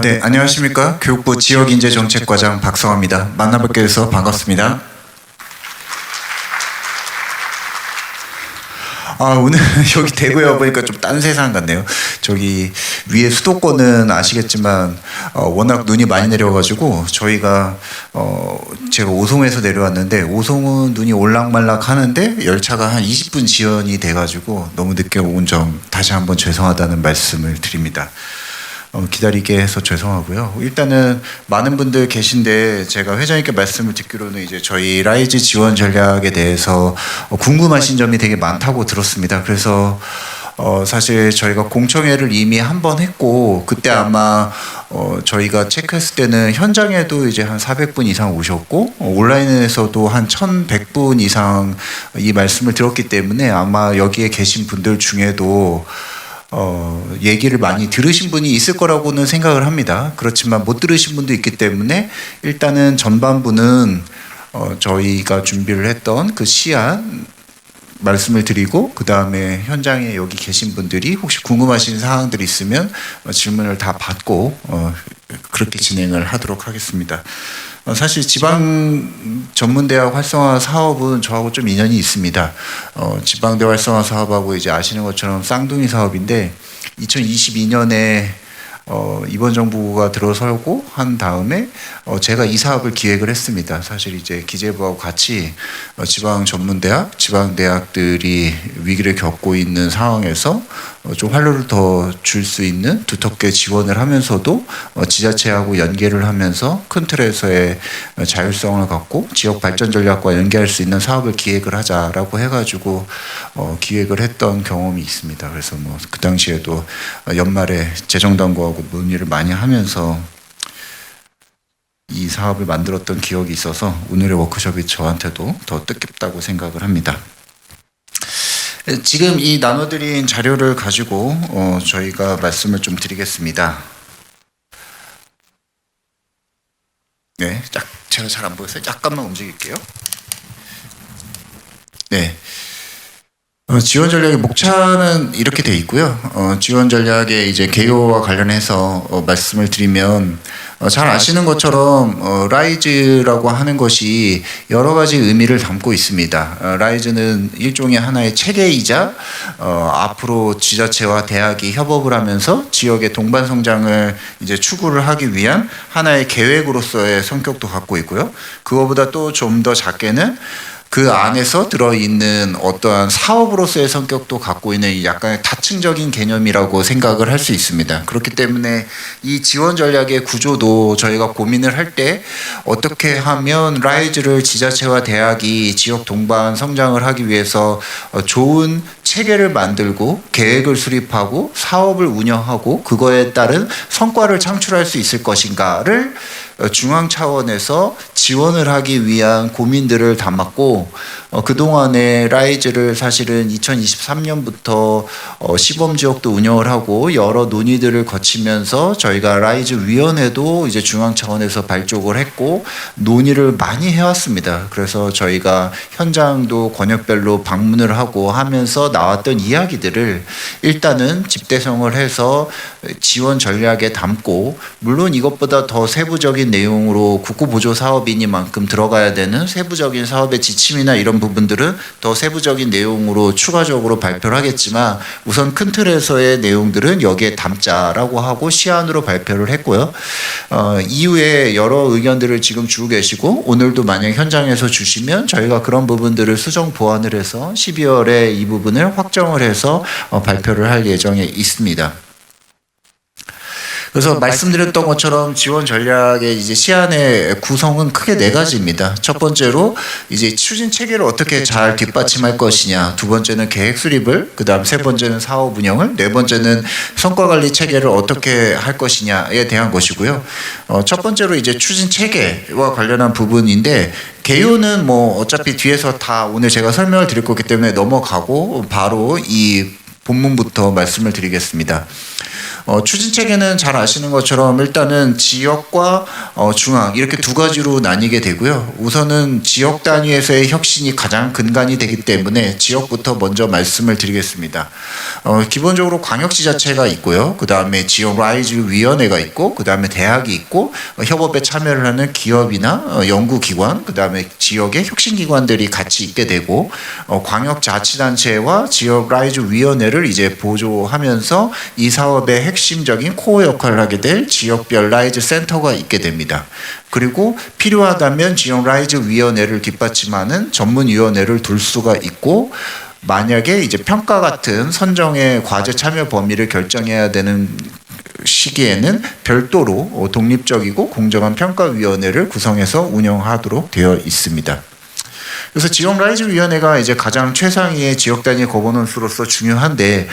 네, 안녕하십니까. 교육부 지역인재정책과장 박성화입니다. 만나뵙게 돼서 반갑습니다. 오늘 여기 대구에 와보니까 좀 딴 세상 같네요. 저기 위에 수도권은 아시겠지만 워낙 눈이 많이 내려가지고 저희가 제가 오송에서 내려왔는데 오송은 눈이 올락말락 하는데 열차가 한 20분 지연이 돼가지고 너무 늦게 온 점 다시 한번 죄송하다는 말씀을 드립니다. 기다리게 해서 죄송하고요. 일단은 많은 분들 계신데 제가 회장님께 말씀을 듣기로는 이제 저희 라이즈 지원 전략에 대해서 궁금하신 점이 되게 많다고 들었습니다. 그래서 사실 저희가 공청회를 이미 한 번 했고 그때 아마 저희가 체크했을 때는 현장에도 이제 한 400분 이상 오셨고 온라인에서도 한 1100분 이상 이 말씀을 들었기 때문에 아마 여기에 계신 분들 중에도 얘기를 많이 들으신 분이 있을 거라고는 생각을 합니다. 그렇지만 못 들으신 분도 있기 때문에 일단은 전반부는 저희가 준비를 했던 그 시안 말씀을 드리고 그 다음에 현장에 여기 계신 분들이 혹시 궁금하신 사항들이 있으면 질문을 다 받고 그렇게 진행을 하도록 하겠습니다. 사실 지방 전문대학 활성화 사업은 저하고 좀 인연이 있습니다. 지방대 활성화 사업하고 이제 아시는 것처럼 쌍둥이 사업인데 2022년에 이번 정부가 들어서고 한 다음에 제가 이 사업을 기획을 했습니다. 사실 이제 기재부하고 같이 지방 전문대학, 지방대학들이 위기를 겪고 있는 상황에서 좀 활로를 더 줄 수 있는 두텁게 지원을 하면서도 지자체하고 연계를 하면서 큰 틀에서의 자율성을 갖고 지역 발전 전략과 연계할 수 있는 사업을 기획을 하자라고 해가지고 기획을 했던 경험이 있습니다. 그래서 뭐 그 당시에도 연말에 재정당국하고 논의를 많이 하면서 이 사업을 만들었던 기억이 있어서 오늘의 워크숍이 저한테도 더 뜻깊다고 생각을 합니다. 지금 이 나눠드린 자료를 가지고 저희가 말씀을 좀 드리겠습니다. 네, 제가 잘 안 보여서 약간만 움직일게요. 네. 지원 전략의 목차는 이렇게 돼 있고요. 지원 전략의 이제 개요와 관련해서 말씀을 드리면 잘 아시는 것처럼 라이즈라고 하는 것이 여러 가지 의미를 담고 있습니다. 라이즈는 일종의 하나의 체계이자 앞으로 지자체와 대학이 협업을 하면서 지역의 동반 성장을 이제 추구를 하기 위한 하나의 계획으로서의 성격도 갖고 있고요. 그거보다 또 좀 더 작게는 그 안에서 들어있는 어떠한 사업으로서의 성격도 갖고 있는 약간의 다층적인 개념이라고 생각을 할 수 있습니다. 그렇기 때문에 이 지원 전략의 구조도 저희가 고민을 할 때 어떻게 하면 라이즈를 지자체와 대학이 지역 동반 성장을 하기 위해서 좋은 체계를 만들고 계획을 수립하고 사업을 운영하고 그거에 따른 성과를 창출할 수 있을 것인가를 중앙 차원에서 지원을 하기 위한 고민들을 담았고 그동안에 라이즈를 사실은 2023년부터 시범지역도 운영을 하고 여러 논의들을 거치면서 저희가 라이즈 위원회도 이제 중앙 차원에서 발족을 했고 논의를 많이 해왔습니다. 그래서 저희가 현장도 권역별로 방문을 하고 하면서 나왔던 이야기들을 일단은 집대성을 해서 지원 전략에 담고 물론 이것보다 더 세부적인 내용으로 국고보조 사업이니만큼 들어가야 되는 세부적인 사업의 지침이나 이런 부분들은 더 세부적인 내용으로 추가적으로 발표를 하겠지만 우선 큰 틀에서의 내용들은 여기에 담자라고 하고 시안으로 발표를 했고요. 이후에 여러 의견들을 지금 주고 계시고 오늘도 만약 현장에서 주시면 저희가 그런 부분들을 수정 보완을 해서 12월에 이 부분을 확정을 해서 발표를 할 예정에 있습니다. 그래서 말씀드렸던 것처럼 지원 전략의 이제 시안의 구성은 크게 네 가지입니다. 첫 번째로 이제 추진 체계를 어떻게 잘 뒷받침할 것이냐, 두 번째는 계획 수립을, 그다음 세 번째는 사업 운영을, 네 번째는 성과 관리 체계를 어떻게 할 것이냐에 대한 것이고요. 첫 번째로 이제 추진 체계와 관련한 부분인데 개요는 뭐 어차피 뒤에서 다 오늘 제가 설명을 드릴 거기 때문에 넘어가고 바로 이 본문부터 말씀을 드리겠습니다. 추진체계는 잘 아시는 것처럼 일단은 지역과 중앙 이렇게 두 가지로 나뉘게 되고요. 우선은 지역 단위에서의 혁신이 가장 근간이 되기 때문에 지역부터 먼저 말씀을 드리겠습니다. 기본적으로 광역지자체가 있고요. 그 다음에 지역 라이즈 위원회가 있고, 그 다음에 대학이 있고, 협업에 참여를 하는 기업이나 연구기관, 그 다음에 지역의 혁신기관들이 같이 있게 되고, 광역자치단체와 지역 라이즈 위원회를 이제 보조하면서 이 사업의 핵심적인 코어 역할을 하게 될 지역별 라이즈 센터가 있게 됩니다. 그리고 필요하다면 지역 라이즈 위원회를 뒷받침하는 전문위원회를 둘 수가 있고, 만약에 이제 평가 같은 선정의 과제 참여 범위를 결정해야 되는 시기에는 별도로 독립적이고 공정한 평가위원회를 구성해서 운영하도록 되어 있습니다. 그래서 지역 라이즈 위원회가 이제 가장 최상위의 지역 단위 거버넌스로서 중요한데,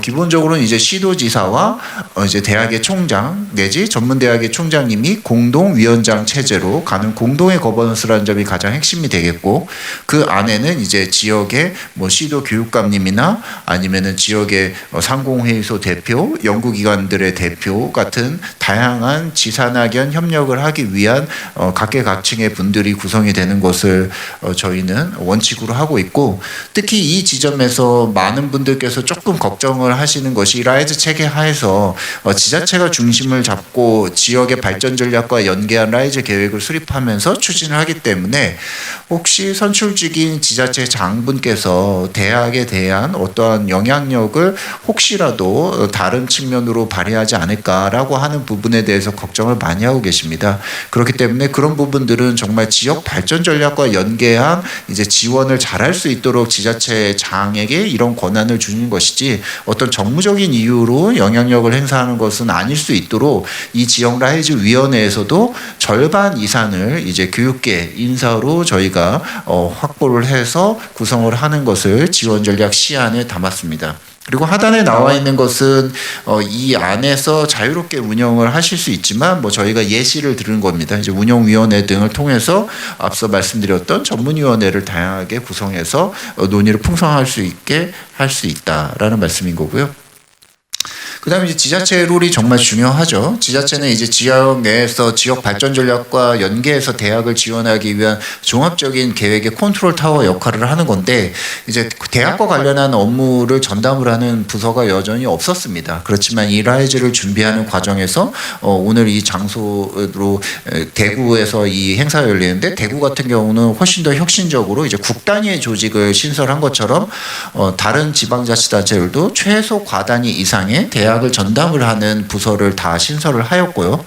기본적으로는 이제 시도지사와 이제 대학의 총장 내지 전문대학의 총장님이 공동 위원장 체제로 가는 공동의 거버넌스라는 점이 가장 핵심이 되겠고, 그 안에는 이제 지역의 뭐 시도 교육감님이나 아니면은 지역의 상공회의소 대표, 연구기관들의 대표 같은 다양한 지산학연 협력을 하기 위한 각계각층의 분들이 구성이 되는 것을 저희는 원칙으로 하고 있고, 특히 이 지점에서 많은 분들께서 조금 걱정을 하시는 것이 라이즈 체계 하에서 지자체가 중심을 잡고 지역의 발전 전략과 연계한 라이즈 계획을 수립하면서 추진을 하기 때문에 혹시 선출직인 지자체 장분께서 대학에 대한 어떠한 영향력을 혹시라도 다른 측면으로 발휘하지 않을까라고 하는 부분에 대해서 걱정을 많이 하고 계십니다. 그렇기 때문에 그런 부분들은 정말 지역 발전 전략과 연계한 이제 지원을 잘할 수 있도록 지자체 장에게 이런 권한을 주는 것이지, 어떤 정무적인 이유로 영향력을 행사하는 것은 아닐 수 있도록 이 지역 라이즈 위원회에서도 절반 이상을 이제 교육계 인사로 저희가 확보를 해서 구성을 하는 것을 지원 전략 시안에 담았습니다. 그리고 하단에 나와 있는 것은 이 안에서 자유롭게 운영을 하실 수 있지만 뭐 저희가 예시를 들은 겁니다. 이제 운영위원회 등을 통해서 앞서 말씀드렸던 전문위원회를 다양하게 구성해서 논의를 풍성할 수 있게 할 수 있다라는 말씀인 거고요. 그 다음에 이제 지자체 롤이 정말 중요하죠. 지자체는 이제 지역 내에서 지역 발전 전략과 연계해서 대학을 지원하기 위한 종합적인 계획의 컨트롤 타워 역할을 하는 건데, 이제 대학과 관련한 업무를 전담을 하는 부서가 여전히 없었습니다. 그렇지만 이 라이즈를 준비하는 과정에서 오늘 이 장소로 대구에서 이 행사가 열리는데, 대구 같은 경우는 훨씬 더 혁신적으로 이제 국 단위의 조직을 신설한 것처럼 다른 지방자치단체들도 최소 과단위 이상의 대학을 전담을 하는 부서를 다 신설을 하였고요.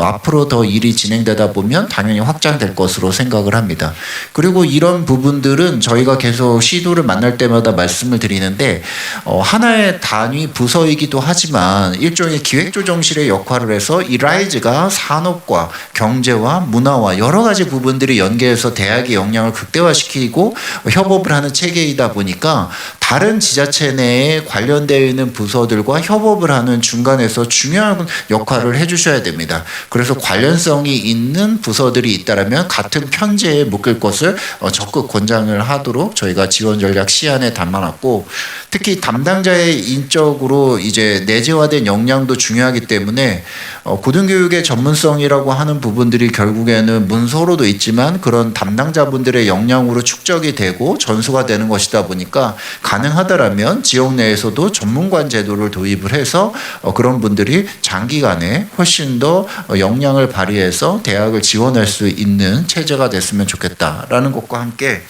앞으로 더 일이 진행되다 보면 당연히 확장될 것으로 생각을 합니다. 그리고 이런 부분들은 저희가 계속 시도를 만날 때마다 말씀을 드리는데, 하나의 단위 부서이기도 하지만 일종의 기획조정실의 역할을 해서 이 라이즈가 산업과 경제와 문화와 여러 가지 부분들이 연계해서 대학의 역량을 극대화시키고 협업을 하는 체계이다 보니까 다른 지자체 내에 관련되어 있는 부서들과 협업을 하는 중간에서 중요한 역할을 해주셔야 됩니다. 그래서 관련성이 있는 부서들이 있다면 같은 편제에 묶일 것을 적극 권장을 하도록 저희가 지원 전략 시안에 담아놨고, 특히 담당자의 인적으로 이제 내재화된 역량도 중요하기 때문에 고등교육의 전문성이라고 하는 부분들이 결국에는 문서로도 있지만 그런 담당자분들의 역량으로 축적이 되고 전수가 되는 것이다 보니까 가능하다라면 지역 내에서도 전문관 제도를 도입을 해서 그런 분들이 장기간에 훨씬 더 역량을 발휘해서 대학을 지원할 수 있는 체제가 됐으면 좋겠다라는 것과 함께,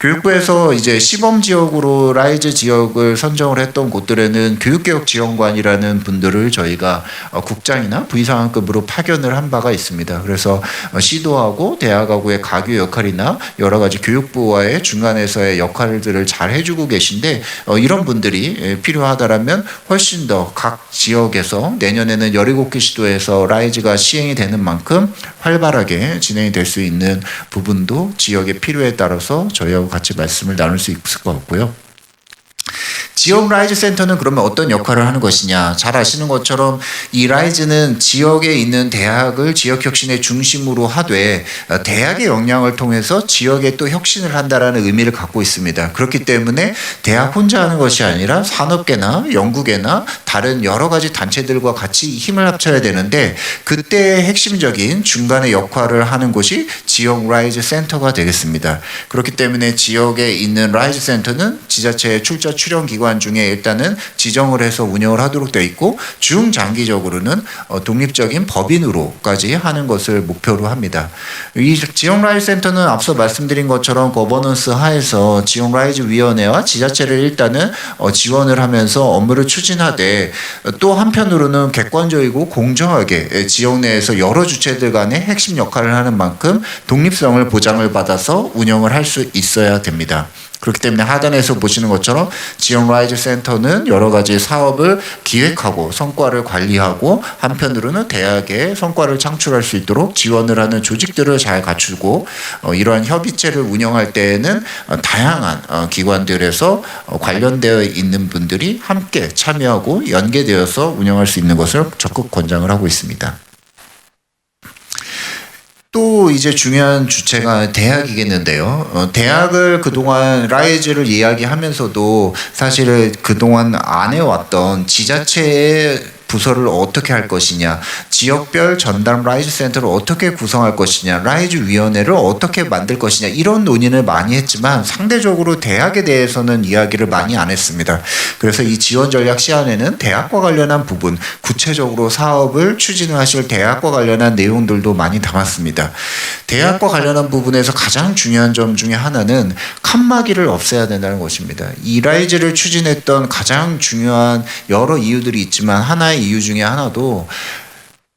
교육부에서 이제 시범 지역으로 라이즈 지역을 선정을 했던 곳들에는 교육개혁 지원관이라는 분들을 저희가 국장이나 부의장급으로 파견을 한 바가 있습니다. 그래서 시도하고 대학하고의 가교 역할이나 여러 가지 교육부와의 중간에서의 역할들을 잘 해주고 계신데, 이런 분들이 필요하다라면 훨씬 더 각 지역에서 내년에는 17개 시도에서 라이즈가 시행이 되는 만큼 활발하게 진행이 될 수 있는 부분도 지역의 필요에 따라서 저희하고 같이 말씀을 나눌 수 있을 것 같고요. 지역 라이즈 센터는 그러면 어떤 역할을 하는 것이냐? 잘 아시는 것처럼 이 라이즈는 지역에 있는 대학을 지역 혁신의 중심으로 하되 대학의 역량을 통해서 지역에 또 혁신을 한다라는 의미를 갖고 있습니다. 그렇기 때문에 대학 혼자 하는 것이 아니라 산업계나 연구계나 다른 여러 가지 단체들과 같이 힘을 합쳐야 되는데 그때의 핵심적인 중간의 역할을 하는 곳이 지역 라이즈 센터가 되겠습니다. 그렇기 때문에 지역에 있는 라이즈 센터는 지자체의 출자 출연 기관 중에 일단은 지정을 해서 운영을 하도록 되어 있고 중장기적으로는 독립적인 법인으로까지 하는 것을 목표로 합니다. 이 지역 라이즈 센터는 앞서 말씀드린 것처럼 거버넌스 하에서 지역 라이즈 위원회와 지자체를 일단은 지원을 하면서 업무를 추진하되 또 한편으로는 객관적이고 공정하게 지역 내에서 여러 주체들 간의 핵심 역할을 하는 만큼 독립성을 보장을 받아서 운영을 할 수 있어야 됩니다. 그렇기 때문에 하단에서 보시는 것처럼 지역 라이즈 센터는 여러 가지 사업을 기획하고 성과를 관리하고 한편으로는 대학의 성과를 창출할 수 있도록 지원을 하는 조직들을 잘 갖추고 이러한 협의체를 운영할 때에는 다양한 기관들에서 관련되어 있는 분들이 함께 참여하고 연계되어서 운영할 수 있는 것을 적극 권장을 하고 있습니다. 또 이제 중요한 주체가 대학이겠는데요. 대학을 그동안 라이즈를 이야기하면서도 사실은 그동안 안 해왔던 지자체의 부서를 어떻게 할 것이냐, 지역별 전담 라이즈 센터를 어떻게 구성할 것이냐, 라이즈 위원회를 어떻게 만들 것이냐 이런 논의를 많이 했지만 상대적으로 대학에 대해서는 이야기를 많이 안 했습니다. 그래서 이 지원 전략 시안에는 대학과 관련한 부분, 구체적으로 사업을 추진하실 대학과 관련한 내용들도 많이 담았습니다. 대학과 관련한 부분에서 가장 중요한 점 중에 하나는 칸막이를 없애야 된다는 것입니다. 이 라이즈를 추진했던 가장 중요한 여러 이유들이 있지만 하나의 이유 중에 하나도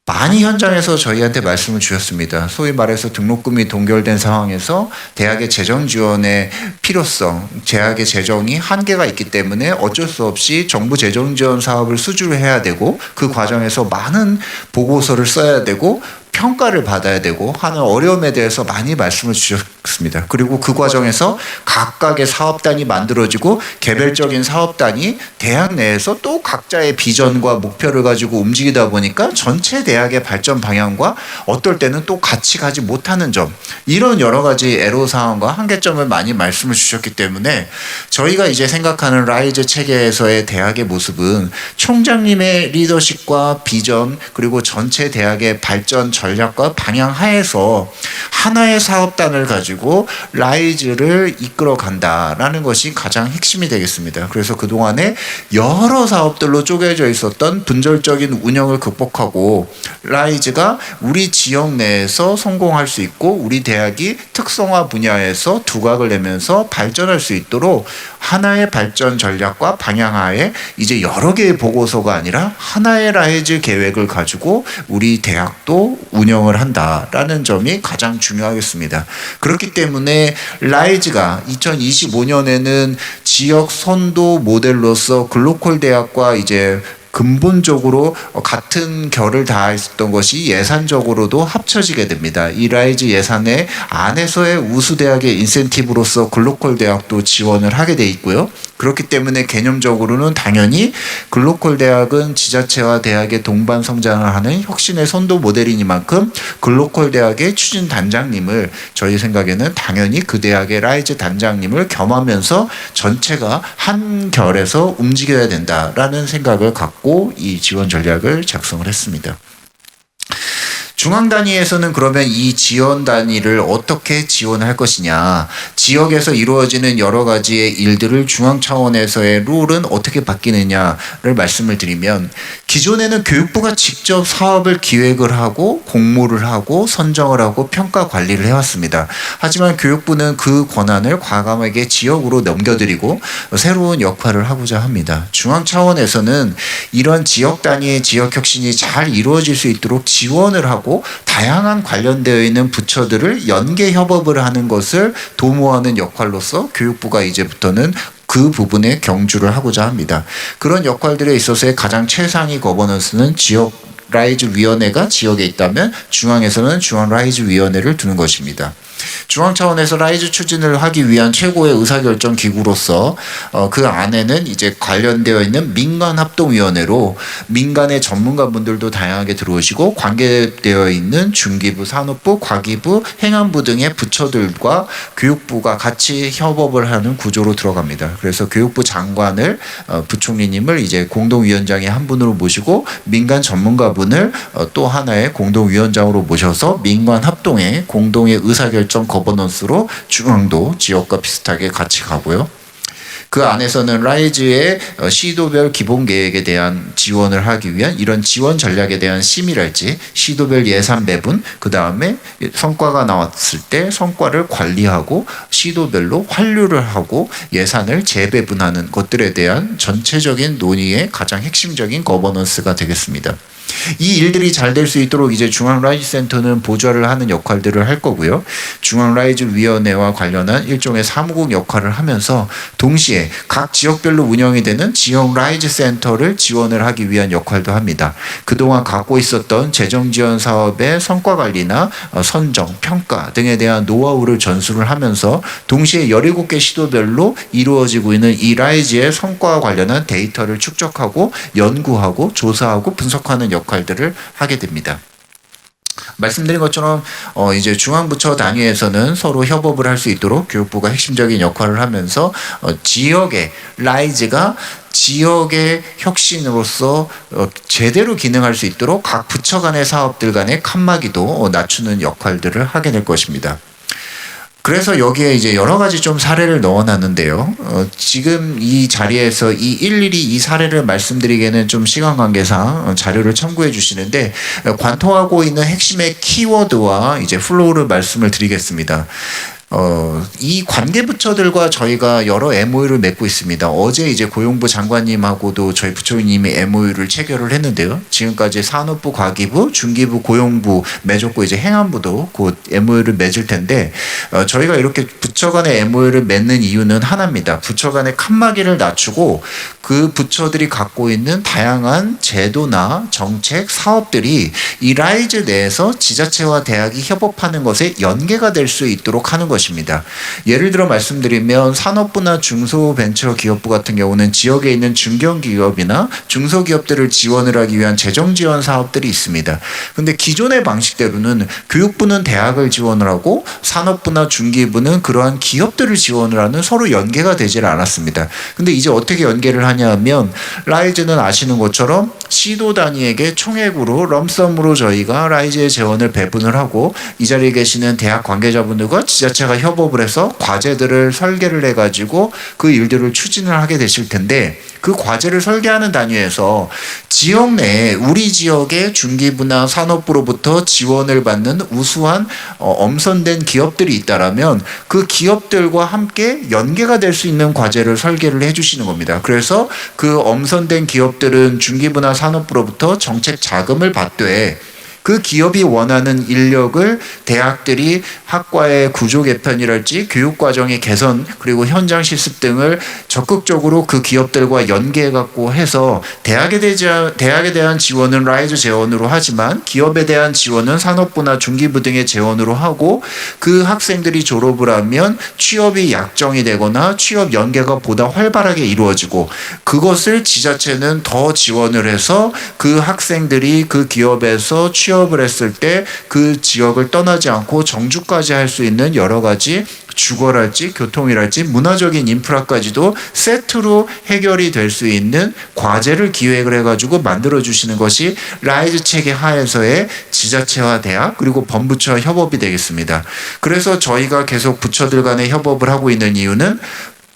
많이 현장에서 저희한테 말씀을 주셨습니다. 소위 말해서 등록금이 동결된 상황에서 대학의 재정 지원의 필요성, 대학의 재정이 한계가 있기 때문에 어쩔 수 없이 정부 재정 지원 사업을 수주를 해야 되고 그 과정에서 많은 보고서를 써야 되고 평가를 받아야 되고 하는 어려움에 대해서 많이 말씀을 주셨습니다. 그리고 그 과정에서 각각의 사업단이 만들어지고 개별적인 사업단이 대학 내에서 또 각자의 비전과 목표를 가지고 움직이다 보니까 전체 대학의 발전 방향과 어떨 때는 또 같이 가지 못하는 점, 이런 여러 가지 애로사항과 한계점을 많이 말씀을 주셨기 때문에 저희가 이제 생각하는 라이즈 체계에서의 대학의 모습은 총장님의 리더십과 비전 그리고 전체 대학의 발전 전략과 방향 하에서 하나의 사업단을 가지고 라이즈를 이끌어 간다라는 것이 가장 핵심이 되겠습니다. 그래서 그동안에 여러 사업들로 쪼개져 있었던 분절적인 운영을 극복하고 라이즈가 우리 지역 내에서 성공할 수 있고 우리 대학이 특성화 분야에서 두각을 내면서 발전할 수 있도록 하나의 발전 전략과 방향 하에 이제 여러 개의 보고서가 아니라 하나의 라이즈 계획을 가지고 우리 대학도 운영을 한다라는 점이 가장 중요하겠습니다. 그렇기 때문에 라이즈가 2025년에는 지역 선도 모델로서 글로컬 대학과 이제 근본적으로 같은 결을 다했던 것이 예산적으로도 합쳐지게 됩니다. 이 라이즈 예산의 안에서의 우수대학의 인센티브로서 글로컬 대학도 지원을 하게 돼 있고요. 그렇기 때문에 개념적으로는 당연히 글로컬 대학은 지자체와 대학의 동반 성장을 하는 혁신의 선도 모델이니만큼 글로컬 대학의 추진 단장님을 저희 생각에는 당연히 그 대학의 라이즈 단장님을 겸하면서 전체가 한 결에서 움직여야 된다라는 생각을 갖고 이 지원 전략을 작성을 했습니다. 중앙 단위에서는 그러면 이 지원 단위를 어떻게 지원할 것이냐, 지역에서 이루어지는 여러 가지의 일들을 중앙 차원에서의 룰은 어떻게 바뀌느냐를 말씀을 드리면, 기존에는 교육부가 직접 사업을 기획을 하고 공모를 하고 선정을 하고 평가 관리를 해왔습니다. 하지만 교육부는 그 권한을 과감하게 지역으로 넘겨드리고 새로운 역할을 하고자 합니다. 중앙 차원에서는 이런 지역 단위의 지역 혁신이 잘 이루어질 수 있도록 지원을 하고 다양한 관련되어 있는 부처들을 연계 협업을 하는 것을 도모하는 역할로서 교육부가 이제부터는 그 부분에 경주를 하고자 합니다. 그런 역할들에 있어서의 가장 최상위 거버넌스는 지역 라이즈 위원회가 지역에 있다면 중앙에서는 중앙 라이즈 위원회를 두는 것입니다. 중앙 차원에서 라이즈 추진을 하기 위한 최고의 의사결정 기구로서 그 안에는 이제 관련되어 있는 민간합동위원회로 민간의 전문가분들도 다양하게 들어오시고 관계되어 있는 중기부, 산업부, 과기부, 행안부 등의 부처들과 교육부가 같이 협업을 하는 구조로 들어갑니다. 그래서 교육부 장관을 부총리님을 이제 공동위원장의 한 분으로 모시고 민간 전문가분을 또 하나의 공동위원장으로 모셔서 민간 합동의 공동의 의사결정 거버넌스로 중앙도 지역과 비슷하게 같이 가고요. 그 안에서는 라이즈의 시도별 기본 계획에 대한 지원을 하기 위한 이런 지원 전략에 대한 심의랄지 시도별 예산 배분, 그 다음에 성과가 나왔을 때 성과를 관리하고 시도별로 환류를 하고 예산을 재배분하는 것들에 대한 전체적인 논의의 가장 핵심적인 거버넌스가 되겠습니다. 이 일들이 잘 될 수 있도록 이제 중앙 라이즈 센터는 보좌를 하는 역할들을 할 거고요. 중앙 라이즈 위원회와 관련한 일종의 사무국 역할을 하면서 동시에 각 지역별로 운영이 되는 지역 라이즈 센터를 지원을 하기 위한 역할도 합니다. 그동안 갖고 있었던 재정 지원 사업의 성과 관리나 선정, 평가 등에 대한 노하우를 전수를 하면서 동시에 17개 시도별로 이루어지고 있는 이 라이즈의 성과와 관련한 데이터를 축적하고 연구하고 조사하고 분석하는 역할들을 하게 됩니다. 말씀드린 것처럼 이제 중앙부처 단위에서는 서로 협업을 할 수 있도록 교육부가 핵심적인 역할을 하면서 지역의 라이즈가 지역의 혁신으로서 제대로 기능할 수 있도록 각 부처 간의 사업들 간의 칸막이도 낮추는 역할들을 하게 될 것입니다. 그래서 여기에 이제 여러 가지 좀 사례를 넣어놨는데요. 지금 이 자리에서 일일이 이 사례를 말씀드리기에는 좀 시간 관계상 자료를 첨부해 주시는데 관통하고 있는 핵심의 키워드와 이제 플로우를 말씀을 드리겠습니다. 이 관계부처들과 저희가 여러 MOU를 맺고 있습니다. 어제 이제 고용부 장관님하고도 저희 부처님이 MOU를 체결을 했는데요. 지금까지 산업부, 과기부, 중기부, 고용부 맺었고 이제 행안부도 곧 MOU를 맺을 텐데 저희가 이렇게 부처 간의 MOU를 맺는 이유는 하나입니다. 부처 간의 칸막이를 낮추고 그 부처들이 갖고 있는 다양한 제도나 정책, 사업들이 이 라이즈 내에서 지자체와 대학이 협업하는 것에 연계가 될 수 있도록 하는 것입니다. 예를 들어 말씀드리면 산업부나 중소벤처기업부 같은 경우는 지역에 있는 중견기업이나 중소기업들을 지원을 하기 위한 재정지원 사업들이 있습니다. 그런데 기존의 방식대로는 교육부는 대학을 지원을 하고 산업부나 중기부는 그러한 기업들을 지원을 하는 서로 연계가 되질 않았습니다. 근데 이제 어떻게 연계를 하냐 하면 라이즈는 아시는 것처럼 시도 단위에게 총액으로 럼썸으로 저희가 라이즈의 재원을 배분을 하고 이 자리에 계시는 대학 관계자분들과 지자체가 협업을 해서 과제들을 설계를 해가지고 그 일들을 추진을 하게 되실 텐데 그 과제를 설계하는 단위에서 지역 내에 우리 지역의 중기부나 산업부로부터 지원을 받는 우수한 엄선된 기업들이 있다라면 그 기업들과 함께 연계가 될 수 있는 과제를 설계를 해주시는 겁니다. 그래서 그 엄선된 기업들은 중기부나 산업부로부터 정책 자금을 받되 그 기업이 원하는 인력을 대학들이 학과의 구조 개편이랄지 교육과정의 개선 그리고 현장 실습 등을 적극적으로 그 기업들과 연계해 갖고 해서 대학에 대한 지원은 라이즈 재원으로 하지만 기업에 대한 지원은 산업부나 중기부 등의 재원으로 하고 그 학생들이 졸업을 하면 취업이 약정이 되거나 취업 연계가 보다 활발하게 이루어지고 그것을 지자체는 더 지원을 해서 그 학생들이 그 기업에서 취업을 했을 때 그 지역을 떠나지 않고 정주까지 할 수 있는 여러 가지 주거랄지 교통이랄지 문화적인 인프라까지도 세트로 해결이 될 수 있는 과제를 기획을 해가지고 만들어주시는 것이 라이즈 체계 하에서의 지자체와 대학 그리고 범부처와 협업이 되겠습니다. 그래서 저희가 계속 부처들 간의 협업을 하고 있는 이유는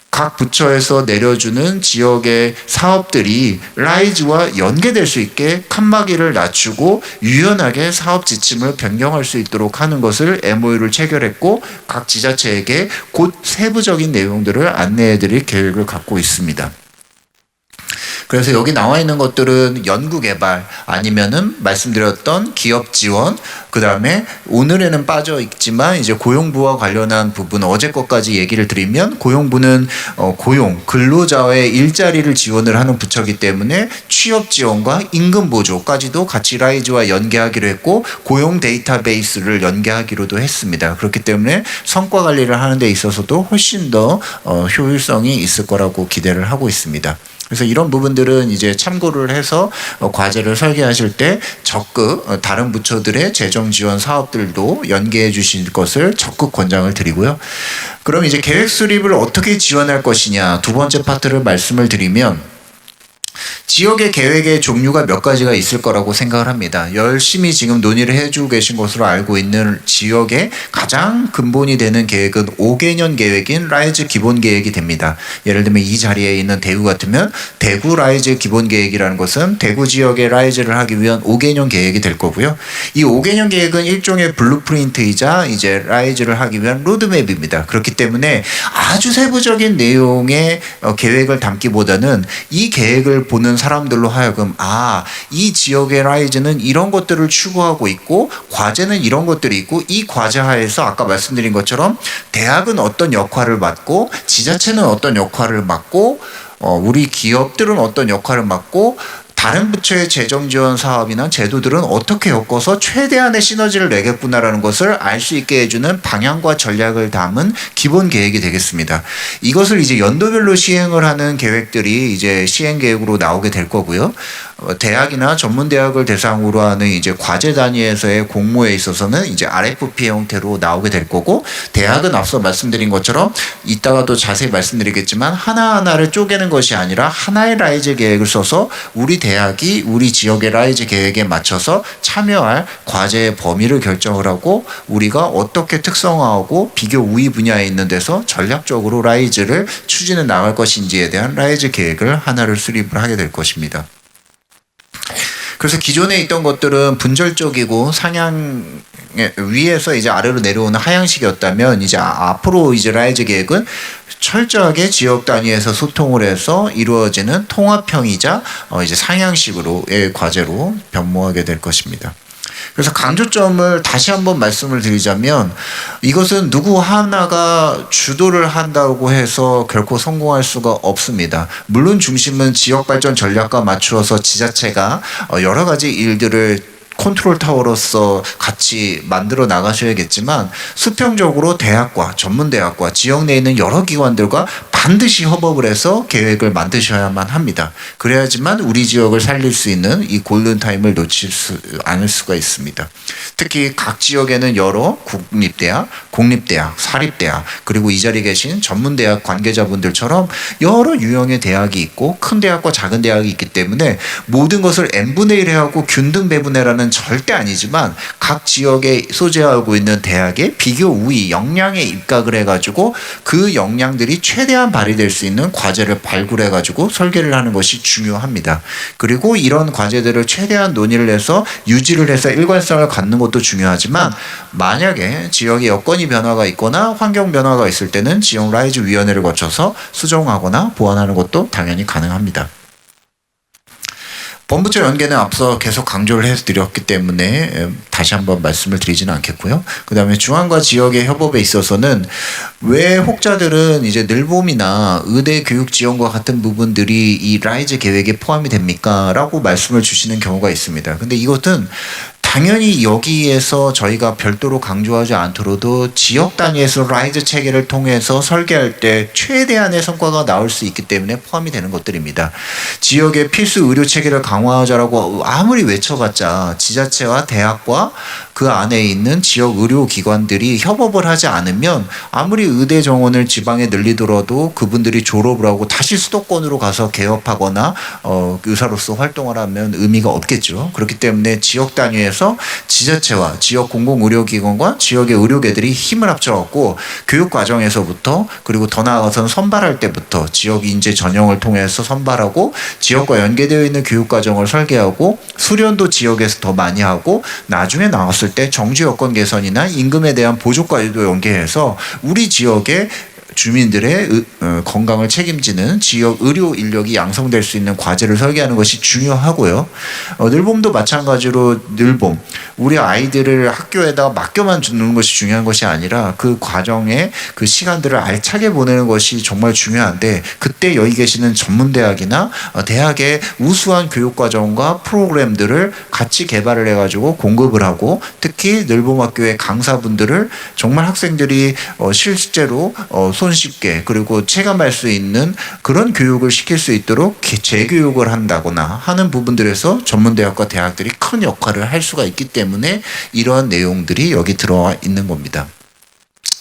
각 부처에서 내려주는 지역의 사업들이 라이즈와 연계될 수 있게 칸막이를 낮추고 유연하게 사업 지침을 변경할 수 있도록 하는 것을 MOU를 체결했고 각 지자체에게 곧 세부적인 내용들을 안내해 드릴 계획을 갖고 있습니다. 그래서 여기 나와 있는 것들은 연구개발 아니면은 말씀드렸던 기업 지원, 그 다음에 오늘에는 빠져 있지만 이제 고용부와 관련한 부분 어제 것까지 얘기를 드리면 고용부는 고용 근로자의 일자리를 지원을 하는 부처이기 때문에 취업 지원과 임금 보조까지도 같이 라이즈와 연계하기로 했고 고용 데이터베이스를 연계하기로도 했습니다. 그렇기 때문에 성과 관리를 하는 데 있어서도 훨씬 더 효율성이 있을 거라고 기대를 하고 있습니다. 그래서 이런 부분들은 이제 참고를 해서 과제를 설계하실 때 적극 다른 부처들의 재정 지원 사업들도 연계해 주실 것을 적극 권장을 드리고요. 그럼 이제 계획 수립을 어떻게 지원할 것이냐 두 번째 파트를 말씀을 드리면 지역의 계획의 종류가 몇 가지가 있을 거라고 생각을 합니다. 열심히 지금 논의를 해주고 계신 것으로 알고 있는 지역의 가장 근본이 되는 계획은 5개년 계획인 라이즈 기본 계획이 됩니다. 예를 들면 이 자리에 있는 대구 같으면 대구 라이즈 기본 계획이라는 것은 대구 지역의 라이즈를 하기 위한 5개년 계획이 될 거고요. 이 5개년 계획은 일종의 블루프린트이자 이제 라이즈를 하기 위한 로드맵입니다. 그렇기 때문에 아주 세부적인 내용의 계획을 담기보다는 이 계획을 보는 사람들로 하여금 이 지역의 라이즈는 이런 것들을 추구하고 있고 과제는 이런 것들이 있고 이 과제 하에서 아까 말씀드린 것처럼 대학은 어떤 역할을 맡고 지자체는 어떤 역할을 맡고 우리 기업들은 어떤 역할을 맡고 다른 부처의 재정 지원 사업이나 제도들은 어떻게 엮어서 최대한의 시너지를 내겠구나라는 것을 알 수 있게 해주는 방향과 전략을 담은 기본 계획이 되겠습니다. 이것을 이제 연도별로 시행을 하는 계획들이 이제 시행 계획으로 나오게 될 거고요. 대학이나 전문대학을 대상으로 하는 이제 과제 단위에서의 공모에 있어서는 이제 RFP 형태로 나오게 될 거고, 대학은 앞서 말씀드린 것처럼 이따가도 자세히 말씀드리겠지만 하나하나를 쪼개는 것이 아니라 하나의 라이즈 계획을 써서 우리 대학이 우리 지역의 라이즈 계획에 맞춰서 참여할 과제의 범위를 결정을 하고 우리가 어떻게 특성화하고 비교 우위 분야에 있는 데서 전략적으로 라이즈를 추진해 나갈 것인지에 대한 라이즈 계획을 하나를 수립을 하게 될 것입니다. 그래서 기존에 있던 것들은 분절적이고 상향 위에서 이제 아래로 내려오는 하향식이었다면 이제 앞으로 이제 라이즈 계획은 철저하게 지역 단위에서 소통을 해서 이루어지는 통합형이자 이제 상향식으로의 과제로 변모하게 될 것입니다. 그래서 강조점을 다시 한번 말씀을 드리자면 이것은 누구 하나가 주도를 한다고 해서 결코 성공할 수가 없습니다. 물론 중심은 지역발전 전략과 맞추어서 지자체가 여러 가지 일들을 컨트롤 타워로서 같이 만들어 나가셔야겠지만 수평적으로 대학과 전문대학과 지역 내에 있는 여러 기관들과 반드시 협업을 해서 계획을 만드셔야만 합니다. 그래야지만 우리 지역을 살릴 수 있는 이 골든타임을 놓칠 않을 수가 있습니다. 특히 각 지역에는 여러 국립대학, 공립대학, 사립대학 그리고 이 자리에 계신 전문대학 관계자분들처럼 여러 유형의 대학이 있고 큰 대학과 작은 대학이 있기 때문에 모든 것을 n분의 1에 하고 균등 배분해라는 절대 아니지만 각 지역에 소재하고 있는 대학의 비교 우위 역량에 입각을 해가지고 그 역량들이 최대한 발휘될 수 있는 과제를 발굴해가지고 설계를 하는 것이 중요합니다. 그리고 이런 과제들을 최대한 논의를 해서 유지를 해서 일관성을 갖는 것도 중요하지만 만약에 지역의 여건이 변화가 있거나 환경 변화가 있을 때는 지역 라이즈 위원회를 거쳐서 수정하거나 보완하는 것도 당연히 가능합니다. 본부처 연계는 앞서 계속 강조를 해드렸기 때문에 다시 한번 말씀을 드리지는 않겠고요. 그 다음에 중앙과 지역의 협업에 있어서는 왜 혹자들은 이제 늘봄이나 의대 교육 지원과 같은 부분들이 이 라이즈 계획에 포함이 됩니까? 라고 말씀을 주시는 경우가 있습니다. 근데 이것은 당연히 여기에서 저희가 별도로 강조하지 않더라도 지역 단위에서 라이즈 체계를 통해서 설계할 때 최대한의 성과가 나올 수 있기 때문에 포함이 되는 것들입니다. 지역의 필수 의료 체계를 강화하자라고 아무리 외쳐봤자 지자체와 대학과 그 안에 있는 지역 의료기관들이 협업을 하지 않으면 아무리 의대 정원을 지방에 늘리더라도 그분들이 졸업을 하고 다시 수도권으로 가서 개업하거나 의사로서 활동을 하면 의미가 없겠죠. 그렇기 때문에 지역 단위에서 지자체와 지역 공공의료기관과 지역의 의료계들이 힘을 합쳐갖고 교육 과정에서부터 그리고 더 나아가서는 선발할 때부터 지역 인재 전형을 통해서 선발하고 지역과 연계되어 있는 교육 과정을 설계하고 수련도 지역에서 더 많이 하고 나중에 나왔을 때 정지 여건 개선이나 임금에 대한 보조까지도 연계해서 우리 지역의 주민들의 건강을 책임지는 지역 의료 인력이 양성될 수 있는 과제를 설계하는 것이 중요하고요. 늘봄도 마찬가지로 늘봄 우리 아이들을 학교에다 맡겨만 주는 것이 중요한 것이 아니라 그 과정에 그 시간들을 알차게 보내는 것이 정말 중요한데 그때 여기 계시는 전문대학이나 대학의 우수한 교육과정과 프로그램들을 같이 개발을 해가지고 공급을 하고 특히 늘봄학교의 강사분들을 정말 학생들이 실제로 손쉽게 그리고 체감할 수 있는 그런 교육을 시킬 수 있도록 재교육을 한다거나 하는 부분들에서 전문대학과 대학들이 큰 역할을 할 수가 있기 때문에 이러한 내용들이 여기 들어와 있는 겁니다.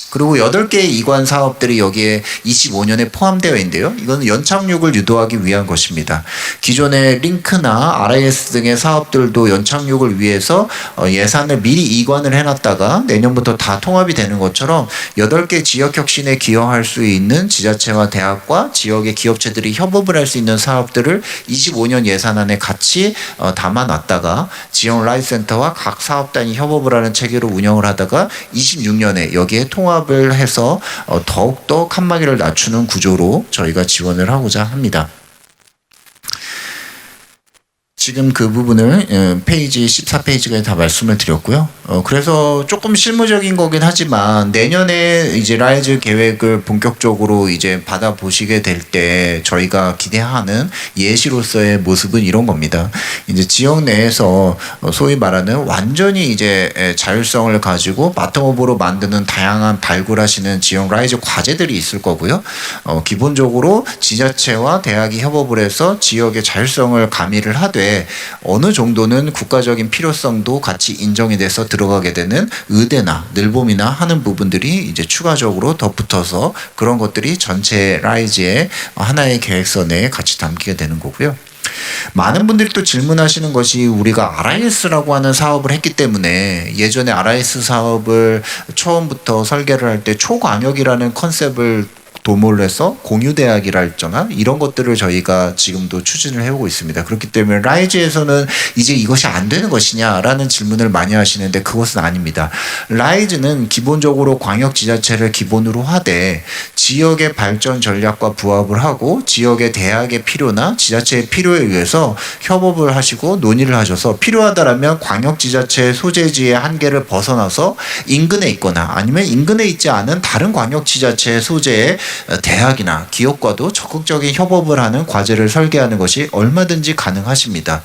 그리고 8개의 이관 사업들이 여기에 25년에 포함되어 있는데요. 이건 연착륙을 유도하기 위한 것입니다. 기존의 링크나 RIS 등의 사업들도 연착륙을 위해서 예산을 미리 이관을 해놨다가 내년부터 다 통합이 되는 것처럼 8개 지역 혁신에 기여할 수 있는 지자체와 대학과 지역의 기업체들이 협업을 할 수 있는 사업들을 25년 예산안에 같이 담아놨다가 지역 라이센터와 각 사업단이 협업을 하는 체계로 운영을 하다가 26년에 여기에 통합을 해서 더욱더 칸막이를 낮추는 구조로 저희가 지원을 하고자 합니다. 지금 그 부분을 페이지 14페이지까지 다 말씀을 드렸고요. 그래서 조금 실무적인 거긴 하지만 내년에 이제 라이즈 계획을 본격적으로 이제 받아보시게 될 때 저희가 기대하는 예시로서의 모습은 이런 겁니다. 이제 지역 내에서 소위 말하는 완전히 이제 자율성을 가지고 바텀업으로 만드는 다양한 발굴하시는 지역 라이즈 과제들이 있을 거고요. 기본적으로 지자체와 대학이 협업을 해서 지역의 자율성을 가미를 하되 어느 정도는 국가적인 필요성도 같이 인정이 돼서 들어가게 되는 의대나 늘봄이나 하는 부분들이 이제 추가적으로 덧붙어서 그런 것들이 전체 라이즈의 하나의 계획서 내에 같이 담기게 되는 거고요. 많은 분들이 또 질문하시는 것이 우리가 RIS라고 하는 사업을 했기 때문에 예전에 RIS 사업을 처음부터 설계를 할 때 초광역이라는 컨셉을 도모를 해서 공유대학이라 했잖아. 이런 것들을 저희가 지금도 추진을 해오고 있습니다. 그렇기 때문에 라이즈에서는 이제 이것이 안 되는 것이냐라는 질문을 많이 하시는데 그것은 아닙니다. 라이즈는 기본적으로 광역지자체를 기본으로 하되 지역의 발전 전략과 부합을 하고 지역의 대학의 필요나 지자체의 필요에 의해서 협업을 하시고 논의를 하셔서 필요하다라면 광역지자체 소재지의 한계를 벗어나서 인근에 있거나 아니면 인근에 있지 않은 다른 광역지자체 소재의 대학이나 기업과도 적극적인 협업을 하는 과제를 설계하는 것이 얼마든지 가능하십니다.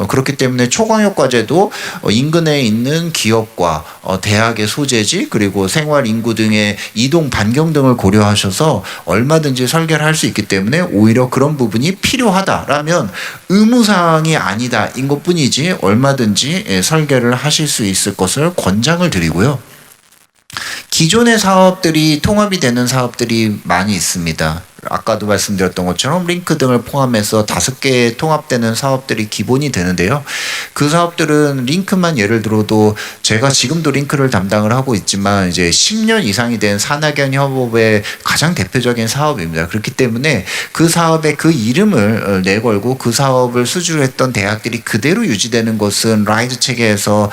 그렇기 때문에 초광역 과제도 인근에 있는 기업과 대학의 소재지 그리고 생활 인구 등의 이동 반경 등을 고려하셔서 얼마든지 설계를 할 수 있기 때문에 오히려 그런 부분이 필요하다라면 의무사항이 아니다 인 것뿐이지 얼마든지 설계를 하실 수 있을 것을 권장을 드리고요. 기존의 사업들이 통합이 되는 사업들이 많이 있습니다. 아까도 말씀드렸던 것처럼 링크 등을 포함해서 5개의 통합되는 사업들이 기본이 되는데요. 그 사업들은 링크만 예를 들어도 제가 지금도 링크를 담당을 하고 있지만 이제 10년 이상이 된 산학연 협업의 가장 대표적인 사업입니다. 그렇기 때문에 그 사업의 그 이름을 내걸고 그 사업을 수주를 했던 대학들이 그대로 유지되는 것은 라이즈 체계에서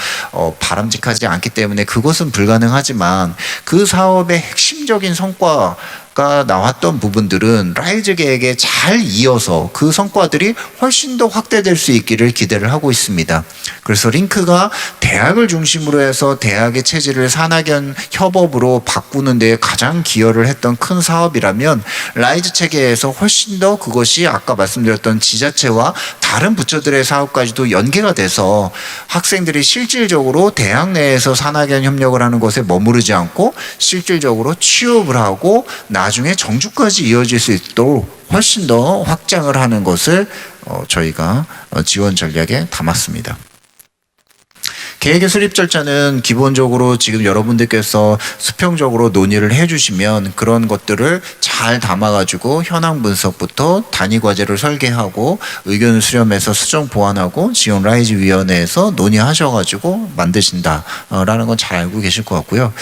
바람직하지 않기 때문에 그것은 불가능하지만 그 사업의 핵심적인 성과 가 나왔던 부분들은 라이즈 계획에 잘 이어서 그 성과들이 훨씬 더 확대될 수 있기를 기대를 하고 있습니다. 그래서 링크가 대학을 중심으로 해서 대학의 체질을 산학연 협업으로 바꾸는 데 가장 기여를 했던 큰 사업이라면 라이즈 체계에서 훨씬 더 그것이 아까 말씀드렸던 지자체와 다른 부처들의 사업까지도 연계가 돼서 학생들이 실질적으로 대학 내에서 산학연 협력을 하는 것에 머무르지 않고 실질적으로 취업을 하고 나중에 정주까지 이어질 수 있도록 훨씬 더 확장을 하는 것을 저희가 지원 전략에 담았습니다. 계획의 수립 절차는 기본적으로 지금 여러분들께서 수평적으로 논의를 해주시면 그런 것들을 잘 잘 담아가지고 현황 분석부터 단위 과제를 설계하고 의견을 수렴해서 수정 보완하고 지원 라이즈 위원회에서 논의하셔가지고 만드신다라는 건 잘 알고 계실 것 같고요.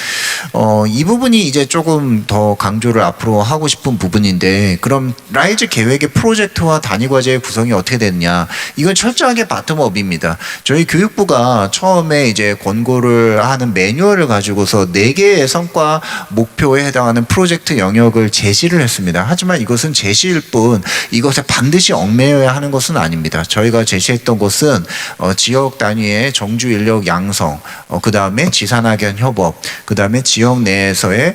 이 부분이 이제 조금 더 강조를 앞으로 하고 싶은 부분인데, 그럼 라이즈 계획의 프로젝트와 단위 과제의 구성이 어떻게 됐냐? 이건 철저하게 바텀업입니다. 저희 교육부가 처음에 이제 권고를 하는 매뉴얼을 가지고서 4개의 성과 목표에 해당하는 프로젝트 영역을 제시를 했습니다. 하지만 이것은 제시일 뿐 이것에 반드시 얽매여야 하는 것은 아닙니다. 저희가 제시했던 것은 지역 단위의 정주 인력 양성, 그 다음에 지산학연 협업, 그 다음에 지역 내에서의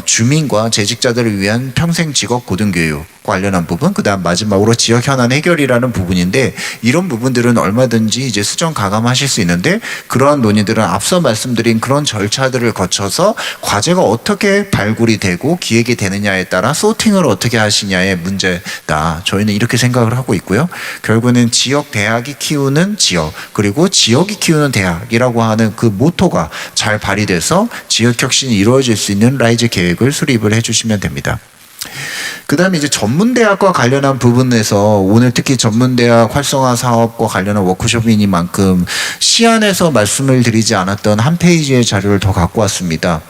주민과 재직자들을 위한 평생 직업 고등교육 관련한 부분, 그 다음 마지막으로 지역 현안 해결이라는 부분인데, 이런 부분들은 얼마든지 이제 수정 가감하실 수 있는데, 그러한 논의들은 앞서 말씀드린 그런 절차들을 거쳐서 과제가 어떻게 발굴이 되고 기획이 되느냐에 따라 소팅을 어떻게 하시냐의 문제다. 저희는 이렇게 생각을 하고 있고요. 결국은 지역 대학이 키우는 지역, 그리고 지역이 키우는 대학이라고 하는 그 모토가 잘 발휘돼서 지역 혁신이 이루어질 수 있는 라이즈 계획을 수립을 해주시면 됩니다. 그 다음에 이제 전문대학과 관련한 부분에서 오늘 특히 전문대학 활성화 사업과 관련한 워크숍이니만큼 시안에서 말씀을 드리지 않았던 한 페이지의 자료를 더 갖고 왔습니다.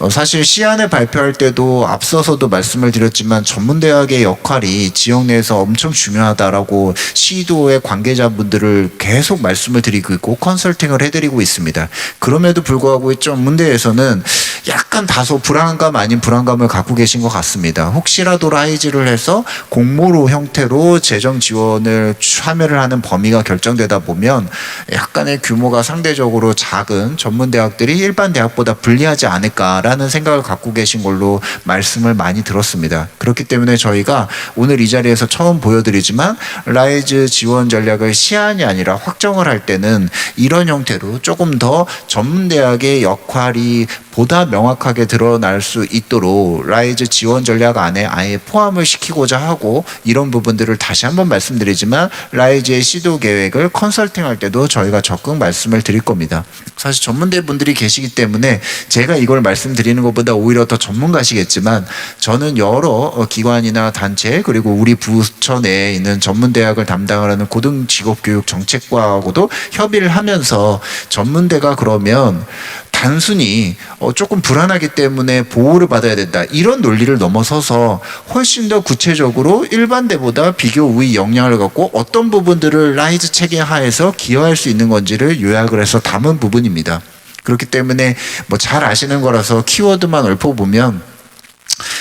사실 시안을 발표할 때도 앞서서도 말씀을 드렸지만 전문대학의 역할이 지역 내에서 엄청 중요하다라고 시도의 관계자분들을 계속 말씀을 드리고 있고 컨설팅을 해드리고 있습니다. 그럼에도 불구하고 전문대에서는 약간 다소 불안감 아닌 불안감을 갖고 계신 것 같습니다. 혹시라도 라이즈를 해서 공모로 형태로 재정 지원을 참여를 하는 범위가 결정되다 보면 약간의 규모가 상대적으로 작은 전문대학들이 일반 대학보다 불리하지 않을까라는 생각을 갖고 계신 걸로 말씀을 많이 들었습니다. 그렇기 때문에 저희가 오늘 이 자리에서 처음 보여드리지만 라이즈 지원 전략을 시안이 아니라 확정을 할 때는 이런 형태로 조금 더 전문대학의 역할이 보다 명확하게 드러날 수 있도록 라이즈 지원 전략 안에 아예 포함을 시키고자 하고, 이런 부분들을 다시 한번 말씀드리지만 라이즈의 시도 계획을 컨설팅할 때도 저희가 적극 말씀을 드릴 겁니다. 사실 전문대 분들이 계시기 때문에 제가 이걸 말씀드리는 것보다 오히려 더 전문가시겠지만, 저는 여러 기관이나 단체 그리고 우리 부처 내에 있는 전문대학을 담당하는 고등직업교육 정책과하고도 협의를 하면서 전문대가 그러면 단순히 조금 불안하기 때문에 보호를 받아야 된다, 이런 논리를 넘어서서 훨씬 더 구체적으로 일반대보다 비교 우위 역량을 갖고 어떤 부분들을 라이즈 체계 하에서 기여할 수 있는 건지를 요약을 해서 담은 부분입니다. 그렇기 때문에 뭐 잘 아시는 거라서 키워드만 읊어보면,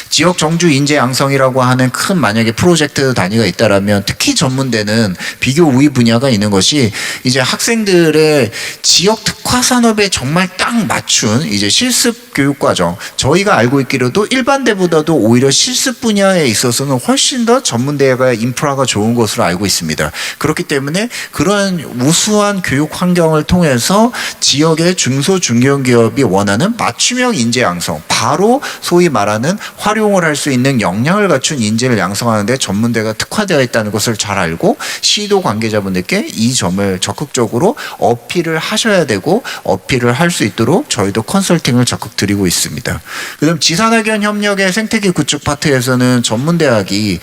지역 정주 인재 양성이라고 하는 큰 만약에 프로젝트 단위가 있다라면 특히 전문대는 비교 우위 분야가 있는 것이 이제 학생들의 지역 특화 산업에 정말 딱 맞춘 이제 실습 교육 과정, 저희가 알고 있기로도 일반대보다도 오히려 실습 분야에 있어서는 훨씬 더 전문대가 인프라가 좋은 것으로 알고 있습니다. 그렇기 때문에 그러한 우수한 교육 환경을 통해서 지역의 중소 중견기업이 원하는 맞춤형 인재 양성, 바로 소위 말하는 활용을 할 수 있는 역량을 갖춘 인재를 양성하는데 전문대가 특화되어 있다는 것을 잘 알고 시도 관계자분들께 이 점을 적극적으로 어필을 하셔야 되고, 어필을 할 수 있도록 저희도 컨설팅을 적극 드리고 있습니다. 그다음 지산학연 협력의 생태계 구축 파트에서는 전문대학이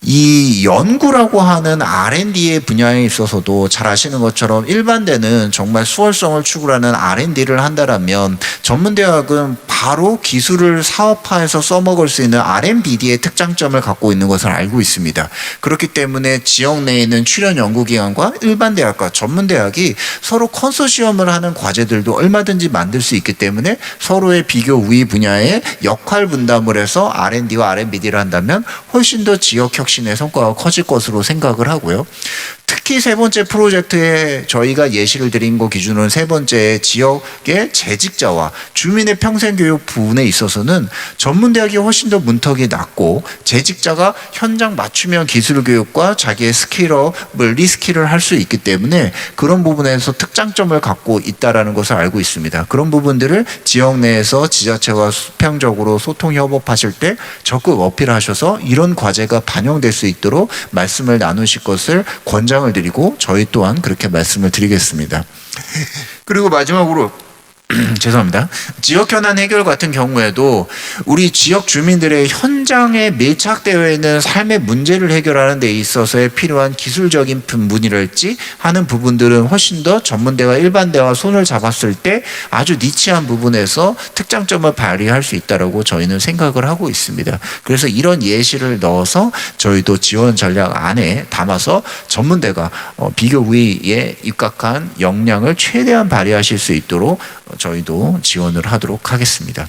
이 연구라고 하는 R&D의 분야에 있어서도 잘 아시는 것처럼 일반대는 정말 수월성을 추구하는 R&D를 한다라면 전문대학은 바로 기술을 사업화해서 써먹을 수 있는 R&BD의 특장점을 갖고 있는 것을 알고 있습니다. 그렇기 때문에 지역 내에 있는 출연 연구기관과 일반대학과 전문대학이 서로 컨소시엄을 하는 과제들도 얼마든지 만들 수 있기 때문에 서로의 비교 우위 분야에 역할 분담을 해서 R&D와 R&BD를 한다면 훨씬 더 지역 혁신의 성과가 커질 것으로 생각을 하고요. 특히 세 번째 프로젝트에 저희가 예시를 드린 거 기준으로는 세 번째 지역의 재직자와 주민의 평생교육 부분에 있어서는 전문대학이 훨씬 더 문턱이 낮고 재직자가 현장 맞춤형 기술교육과 자기의 스킬업을 리스킬을 할 수 있기 때문에 그런 부분에서 특장점을 갖고 있다는 것을 알고 있습니다. 그런 부분들을 지역 내에서 지자체와 수평적으로 소통 협업하실 때 적극 어필하셔서 이런 과제가 반영될 수 있도록 말씀을 나누실 것을 권장을 드리고 저희 또한 그렇게 말씀을 드리겠습니다. 그리고 마지막으로 죄송합니다. 지역 현안 해결 같은 경우에도 우리 지역 주민들의 현장에 밀착되어 있는 삶의 문제를 해결하는 데 있어서에 필요한 기술적인 문의랄지 하는 부분들은 훨씬 더 전문대와 일반대와 손을 잡았을 때 아주 니치한 부분에서 특장점을 발휘할 수 있다고 저희는 생각을 하고 있습니다. 그래서 이런 예시를 넣어서 저희도 지원 전략 안에 담아서 전문대가 비교 위에 입각한 역량을 최대한 발휘하실 수 있도록 저희도 지원을 하도록 하겠습니다.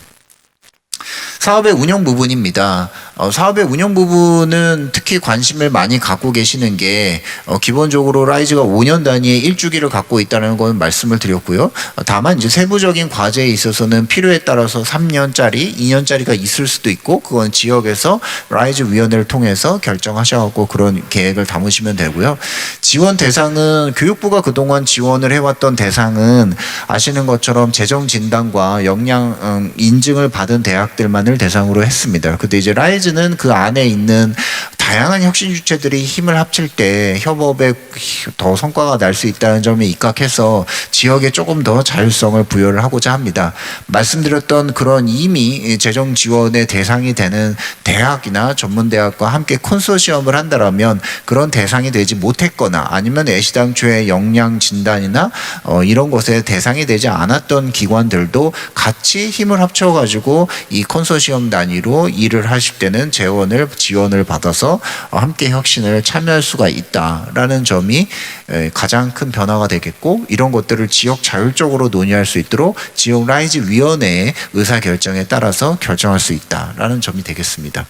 사업의 운영 부분입니다. 사업의 운영 부분은 특히 관심을 많이 갖고 계시는 게 기본적으로 라이즈가 5년 단위의 일주기를 갖고 있다는 건 말씀을 드렸고요. 다만 이제 세부적인 과제에 있어서는 필요에 따라서 3년짜리, 2년짜리가 있을 수도 있고 그건 지역에서 라이즈 위원회를 통해서 결정하셔갖고 그런 계획을 담으시면 되고요. 지원 대상은 교육부가 그동안 지원을 해왔던 대상은 아시는 것처럼 재정 진단과 역량 인증을 받은 대학들만을 대상으로 했습니다. 근데 이제 라이즈는 그 안에 있는 다양한 혁신 주체들이 힘을 합칠 때 협업에 더 성과가 날 수 있다는 점에 입각해서 지역에 조금 더 자율성을 부여를 하고자 합니다. 말씀드렸던 그런 이미 재정 지원의 대상이 되는 대학이나 전문대학과 함께 콘소시엄을 한다면 그런 대상이 되지 못했거나 아니면 애시당초의 역량 진단이나 이런 것에 대상이 되지 않았던 기관들도 같이 힘을 합쳐가지고 이 콘소시엄 단위로 일을 하실 때는 지원을 받아서 함께 혁신을 참여할 수가 있다라는 점이 가장 큰 변화가 되겠고 이런 것들을 지역 자율적으로 논의할 수 있도록 지역 라이즈 위원회의 의사결정에 따라서 결정할 수 있다라는 점이 되겠습니다.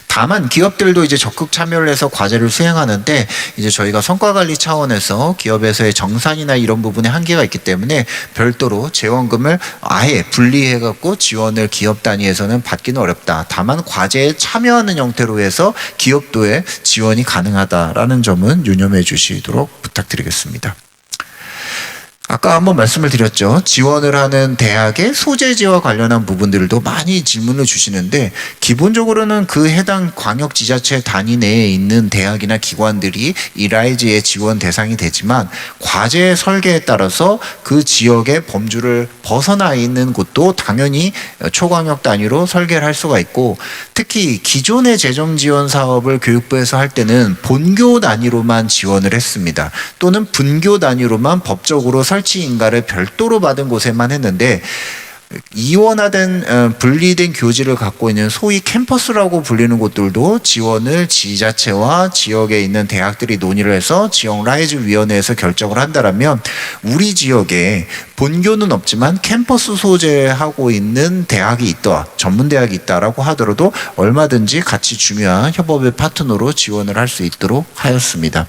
다만 기업들도 이제 적극 참여를 해서 과제를 수행하는데 이제 저희가 성과관리 차원에서 기업에서의 정산이나 이런 부분에 한계가 있기 때문에 별도로 재원금을 아예 분리해 갖고 지원을 기업 단위에서는 받기는 어렵다. 다만 과제에 참여하는 형태로 해서 기업도의 지원이 가능하다라는 점은 유념해 주시도록 부탁드리겠습니다. 아까 한번 말씀을 드렸죠. 지원을 하는 대학의 소재지와 관련한 부분들도 많이 질문을 주시는데 기본적으로는 그 해당 광역지자체 단위 내에 있는 대학이나 기관들이 이 라이즈의 지원 대상이 되지만 과제 설계에 따라서 그 지역의 범주를 벗어나 있는 곳도 당연히 초광역 단위로 설계를 할 수가 있고 특히 기존의 재정 지원 사업을 교육부에서 할 때는 본교 단위로만 지원을 했습니다. 또는 분교 단위로만 법적으로 설치 인가를 별도로 받은 곳에만 했는데 이원화된 분리된 교지를 갖고 있는 소위 캠퍼스라고 불리는 곳들도 지원을 지자체와 지역에 있는 대학들이 논의를 해서 지역 라이즈 위원회에서 결정을 한다면 우리 지역에 본교는 없지만 캠퍼스 소재하고 있는 대학이 있다, 전문대학이 있다라고 하더라도 얼마든지 같이 중요한 협업의 파트너로 지원을 할 수 있도록 하였습니다.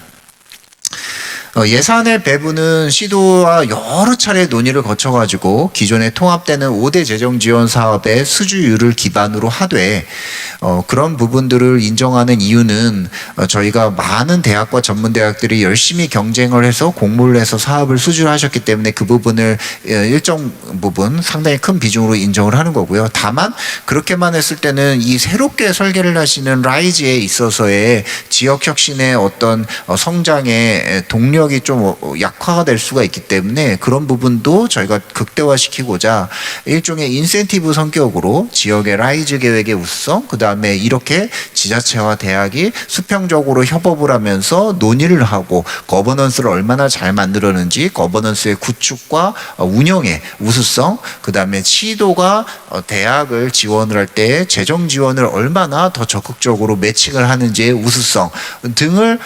예산의 배분은 시도와 여러 차례 논의를 거쳐가지고 기존에 통합되는 5대 재정 지원 사업의 수주율을 기반으로 하되 그런 부분들을 인정하는 이유는 저희가 많은 대학과 전문대학들이 열심히 경쟁을 해서 공모를 해서 사업을 수주하셨기 때문에 그 부분을 일정 부분 상당히 큰 비중으로 인정을 하는 거고요. 다만 그렇게만 했을 때는 이 새롭게 설계를 하시는 라이즈에 있어서의 지역 혁신의 어떤 성장의 동력이 좀 약화가 될 수가 있기 때문에 그런 부분도 저희가 극대화시키고자 일종의 인센티브 성격으로 지역의 라이즈 계획의 우수성, 그 다음에 이렇게 지자체와 대학이 수평적으로 협업을 하면서 논의를 하고 거버넌스를 얼마나 잘 만들었는지 거버넌스의 구축과 운영의 우수성, 그 다음에 시도가 대학을 지원을 할 때 재정 지원을 얼마나 더 적극적으로 매칭을 하는지의 우수성 등을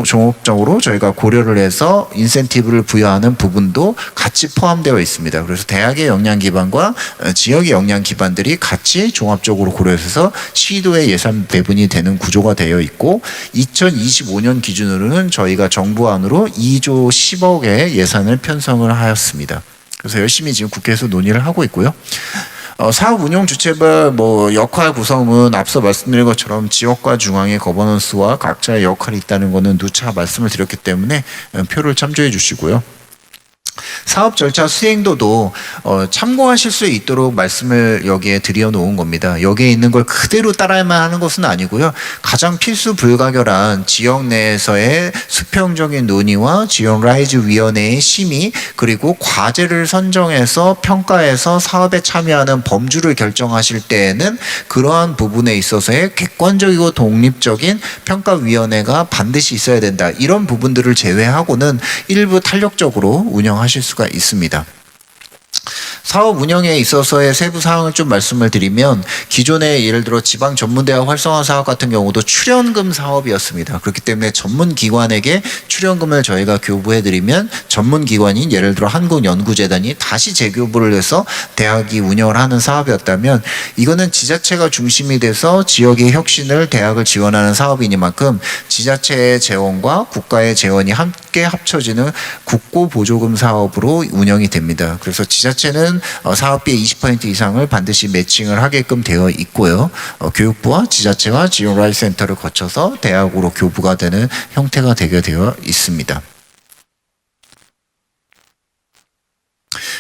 종합적으로 저희가 고려를 해서 인센티브를 부여하는 부분도 같이 포함되어 있습니다. 그래서 대학의 역량 기반과 지역의 역량 기반들이 같이 종합적으로 고려해서 시도의 예산 배분이 되는 구조가 되어 있고 2025년 기준으로는 저희가 정부안으로 2조 10억의 예산을 편성을 하였습니다. 그래서 열심히 지금 국회에서 논의를 하고 있고요. 사업 운영 주체별 역할 구성은 앞서 말씀드린 것처럼 지역과 중앙의 거버넌스와 각자의 역할이 있다는 것은 누차 말씀을 드렸기 때문에 표를 참조해 주시고요. 사업 절차 수행도도 참고하실 수 있도록 말씀을 여기에 드려 놓은 겁니다. 여기에 있는 걸 그대로 따라야만 하는 것은 아니고요. 가장 필수 불가결한 지역 내에서의 수평적인 논의와 지역 라이즈 위원회의 심의, 그리고 과제를 선정해서 평가해서 사업에 참여하는 범주를 결정하실 때에는 그러한 부분에 있어서의 객관적이고 독립적인 평가위원회가 반드시 있어야 된다. 이런 부분들을 제외하고는 일부 탄력적으로 운영하실 수가 있습니다. 사업 운영에 있어서의 세부 사항을 좀 말씀을 드리면, 기존에 예를 들어 지방 전문대학 활성화 사업 같은 경우도 출연금 사업이었습니다. 그렇기 때문에 전문 기관에게 출연금을 저희가 교부해드리면 전문 기관인 예를 들어 한국연구재단이 다시 재교부를 해서 대학이 운영을 하는 사업이었다면, 이거는 지자체가 중심이 돼서 지역의 혁신을 대학을 지원하는 사업이니만큼 지자체의 재원과 국가의 재원이 함께 합쳐지는 국고보조금 사업으로 운영이 됩니다. 그래서 지자체는 사업비의 20% 이상을 반드시 매칭을 하게끔 되어 있고요. 교육부와 지자체와 지역 라이즈 센터를 거쳐서 대학으로 교부가 되는 형태가 되게 되어 있습니다.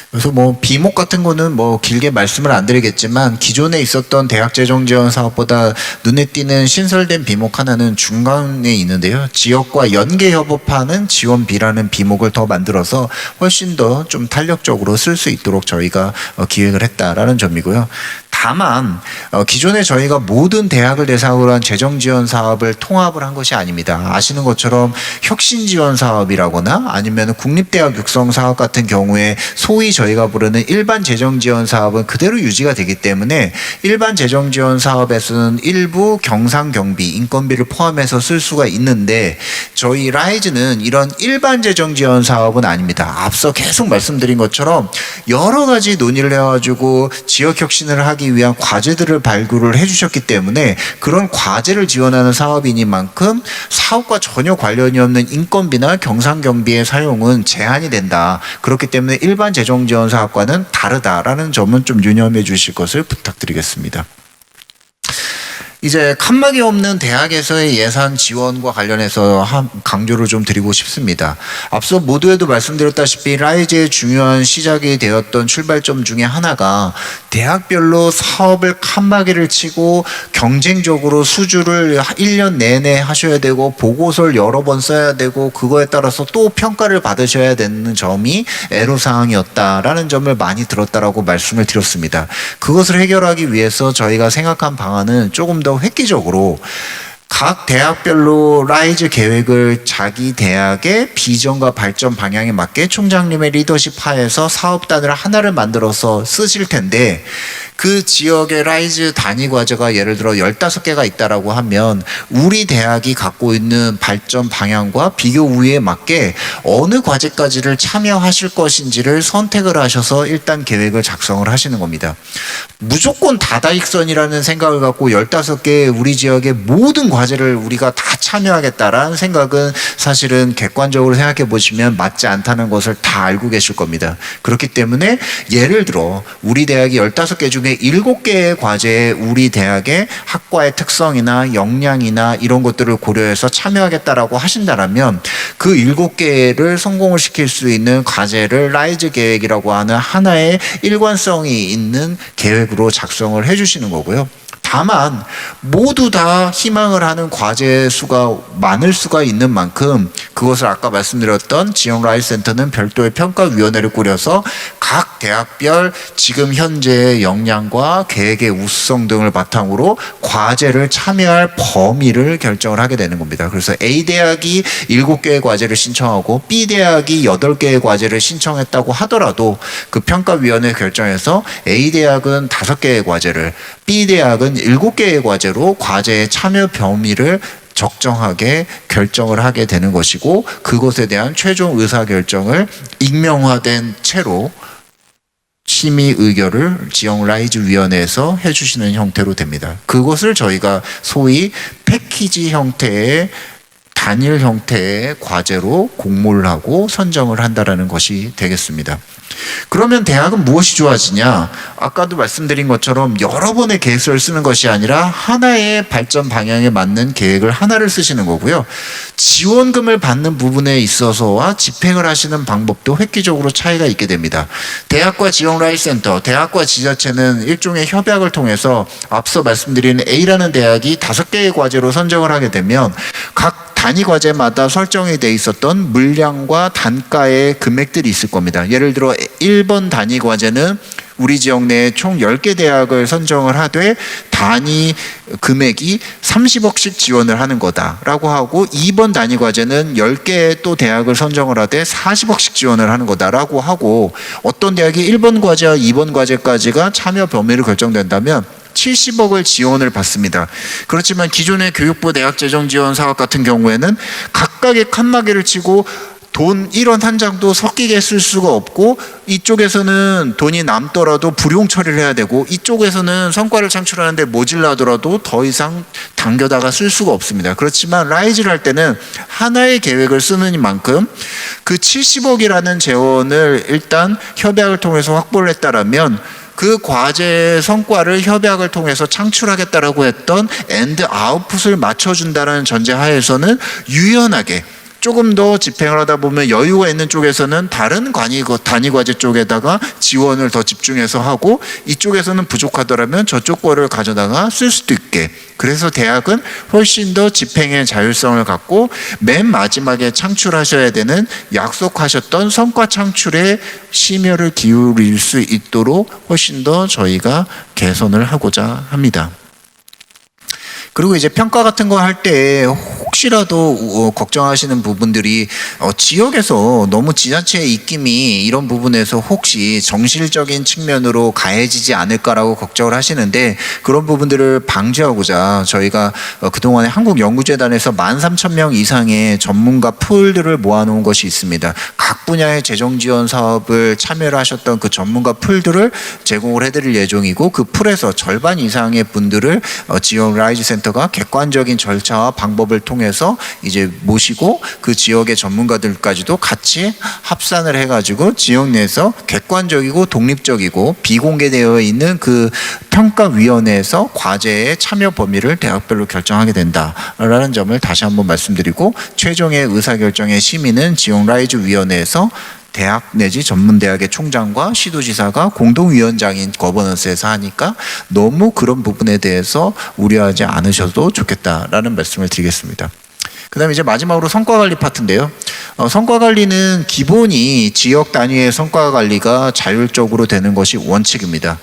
그래서 뭐 비목 같은 거는 뭐 길게 말씀을 안 드리겠지만, 기존에 있었던 대학 재정 지원 사업보다 눈에 띄는 신설된 비목 하나는 중간에 있는데요. 지역과 연계 협업하는 지원비라는 비목을 더 만들어서 훨씬 더 좀 탄력적으로 쓸 수 있도록 저희가 기획을 했다라는 점이고요. 다만 기존에 저희가 모든 대학을 대상으로 한 재정 지원 사업을 통합을 한 것이 아닙니다. 아시는 것처럼 혁신 지원 사업이라거나 아니면 국립대학 육성 사업 같은 경우에 소위 저희가 부르는 일반 재정 지원 사업은 그대로 유지가 되기 때문에, 일반 재정 지원 사업에서는 일부 경상 경비, 인건비를 포함해서 쓸 수가 있는데, 저희 라이즈는 이런 일반 재정 지원 사업은 아닙니다. 앞서 계속 말씀드린 것처럼 여러 가지 논의를 해가지고 지역 혁신을 하기 위한 과제들을 발굴을 해주셨기 때문에, 그런 과제를 지원하는 사업이니만큼 사업과 전혀 관련이 없는 인건비나 경상경비의 사용은 제한이 된다. 그렇기 때문에 일반 재정지원 사업과는 다르다라는 점은 좀 유념해 주실 것을 부탁드리겠습니다. 이제 칸막이 없는 대학에서의 예산 지원과 관련해서 강조를 좀 드리고 싶습니다. 앞서 모두에도 말씀드렸다시피 라이즈의 중요한 시작이 되었던 출발점 중에 하나가 대학별로 사업을 칸막이를 치고 경쟁적으로 수주를 1년 내내 하셔야 되고 보고서를 여러 번 써야 되고 그거에 따라서 또 평가를 받으셔야 되는 점이 애로사항이었다라는 점을 많이 들었다라고 말씀을 드렸습니다. 그것을 해결하기 위해서 저희가 생각한 방안은 조금 더 획기적으로 각 대학별로 라이즈 계획을 자기 대학의 비전과 발전 방향에 맞게 총장님의 리더십 하에서 사업단을 하나를 만들어서 쓰실 텐데, 그 지역의 라이즈 단위 과제가 예를 들어 15개가 있다라고 하면 우리 대학이 갖고 있는 발전 방향과 비교 우위에 맞게 어느 과제까지를 참여하실 것인지를 선택을 하셔서 일단 계획을 작성을 하시는 겁니다. 무조건 다다익선이라는 생각을 갖고 15개의 우리 지역의 모든 과제를 우리가 다 참여하겠다라는 생각은 사실은 객관적으로 생각해 보시면 맞지 않다는 것을 다 알고 계실 겁니다. 그렇기 때문에 예를 들어 우리 대학이 15개 중에 7개의 과제에 우리 대학의 학과의 특성이나 역량이나 이런 것들을 고려해서 참여하겠다라고 하신다면, 그 7개를 성공을 시킬 수 있는 과제를 라이즈 계획이라고 하는 하나의 일관성이 있는 계획으로 작성을 해주시는 거고요. 다만 모두 다 희망을 하는 과제 수가 많을 수가 있는 만큼 그것을 아까 말씀드렸던 지역 라이즈 센터는 별도의 평가위원회를 꾸려서 각 대학별 지금 현재의 역량과 계획의 우수성 등을 바탕으로 과제를 참여할 범위를 결정을 하게 되는 겁니다. 그래서 A 대학이 7개의 과제를 신청하고 B 대학이 8개의 과제를 신청했다고 하더라도 그 평가위원회 결정에서 A 대학은 5개의 과제를, B 대학은 7개의 과제로 과제의 참여 범위를 적정하게 결정을 하게 되는 것이고, 그것에 대한 최종 의사결정을 익명화된 채로 심의 의결을 지역 라이즈 위원회에서 해주시는 형태로 됩니다. 그것을 저희가 소위 패키지 형태의 단일 형태의 과제로 공모를 하고 선정을 한다라는 것이 되겠습니다. 그러면 대학은 무엇이 좋아지냐? 아까도 말씀드린 것처럼 여러 번의 계획서를 쓰는 것이 아니라 하나의 발전 방향에 맞는 계획을 하나를 쓰시는 거고요. 지원금을 받는 부분에 있어서와 집행을 하시는 방법도 획기적으로 차이가 있게 됩니다. 대학과 지역라이센터, 대학과 지자체는 일종의 협약을 통해서 앞서 말씀드린 A라는 대학이 5개의 과제로 선정을 하게 되면 각 단위 과제마다 설정이 돼 있었던 물량과 단가의 금액들이 있을 겁니다. 예를 들어 1번 단위 과제는 우리 지역 내에 총 10개 대학을 선정을 하되 단위 금액이 30억씩 지원을 하는 거다라고 하고, 2번 단위 과제는 10개의 또 대학을 선정을 하되 40억씩 지원을 하는 거다라고 하고, 어떤 대학이 1번 과제와 2번 과제까지가 참여 범위를 결정된다면 70억을 지원을 받습니다. 그렇지만 기존의 교육부 대학재정지원 사업 같은 경우에는 각각의 칸막이를 치고 돈 1원 한 장도 섞이게 쓸 수가 없고, 이쪽에서는 돈이 남더라도 불용 처리를 해야 되고, 이쪽에서는 성과를 창출하는데 모질라더라도 더 이상 당겨다가 쓸 수가 없습니다. 그렇지만 라이즈를 할 때는 하나의 계획을 쓰는 만큼 그 70억이라는 재원을 일단 협약을 통해서 확보를 했다라면 그 과제 성과를 협약을 통해서 창출하겠다라고 했던 엔드 아웃풋을 맞춰준다는 전제하에서는 유연하게 조금 더 집행을 하다 보면 여유가 있는 쪽에서는 다른 단위 과제 쪽에다가 지원을 더 집중해서 하고, 이쪽에서는 부족하더라면 저쪽 거를 가져다가 쓸 수도 있게, 그래서 대학은 훨씬 더 집행의 자율성을 갖고 맨 마지막에 창출하셔야 되는 약속하셨던 성과 창출에 심혈을 기울일 수 있도록 훨씬 더 저희가 개선을 하고자 합니다. 그리고 이제 평가 같은 거 할 때 혹시라도 걱정하시는 부분들이 지역에서 너무 지자체의 입김이 이런 부분에서 혹시 정실적인 측면으로 가해지지 않을까라고 걱정을 하시는데, 그런 부분들을 방지하고자 저희가 그동안에 한국연구재단에서 13,000명 이상의 전문가 풀들을 모아놓은 것이 있습니다. 각 분야의 재정지원 사업을 참여를 하셨던 그 전문가 풀들을 제공을 해드릴 예정이고, 그 풀에서 절반 이상의 분들을 지역 라이즈 센터가 객관적인 절차와 방법을 통해서 이제 모시고 그 지역의 전문가들까지도 같이 합산을 해가지고 지역 내에서 객관적이고 독립적이고 비공개되어 있는 그 평가위원회에서 과제의 참여 범위를 대학별로 결정하게 된다라는 점을 다시 한번 말씀드리고, 최종의 의사결정의 심의는 지역 라이즈 위원회에서 대학 내지 전문대학의 총장과 시도지사가 공동위원장인 거버넌스에서 하니까 너무 그런 부분에 대해서 우려하지 않으셔도 좋겠다라는 말씀을 드리겠습니다. 그 다음에 이제 마지막으로 성과관리 파트인데요. 성과관리는 기본이 지역 단위의 성과관리가 자율적으로 되는 것이 원칙입니다.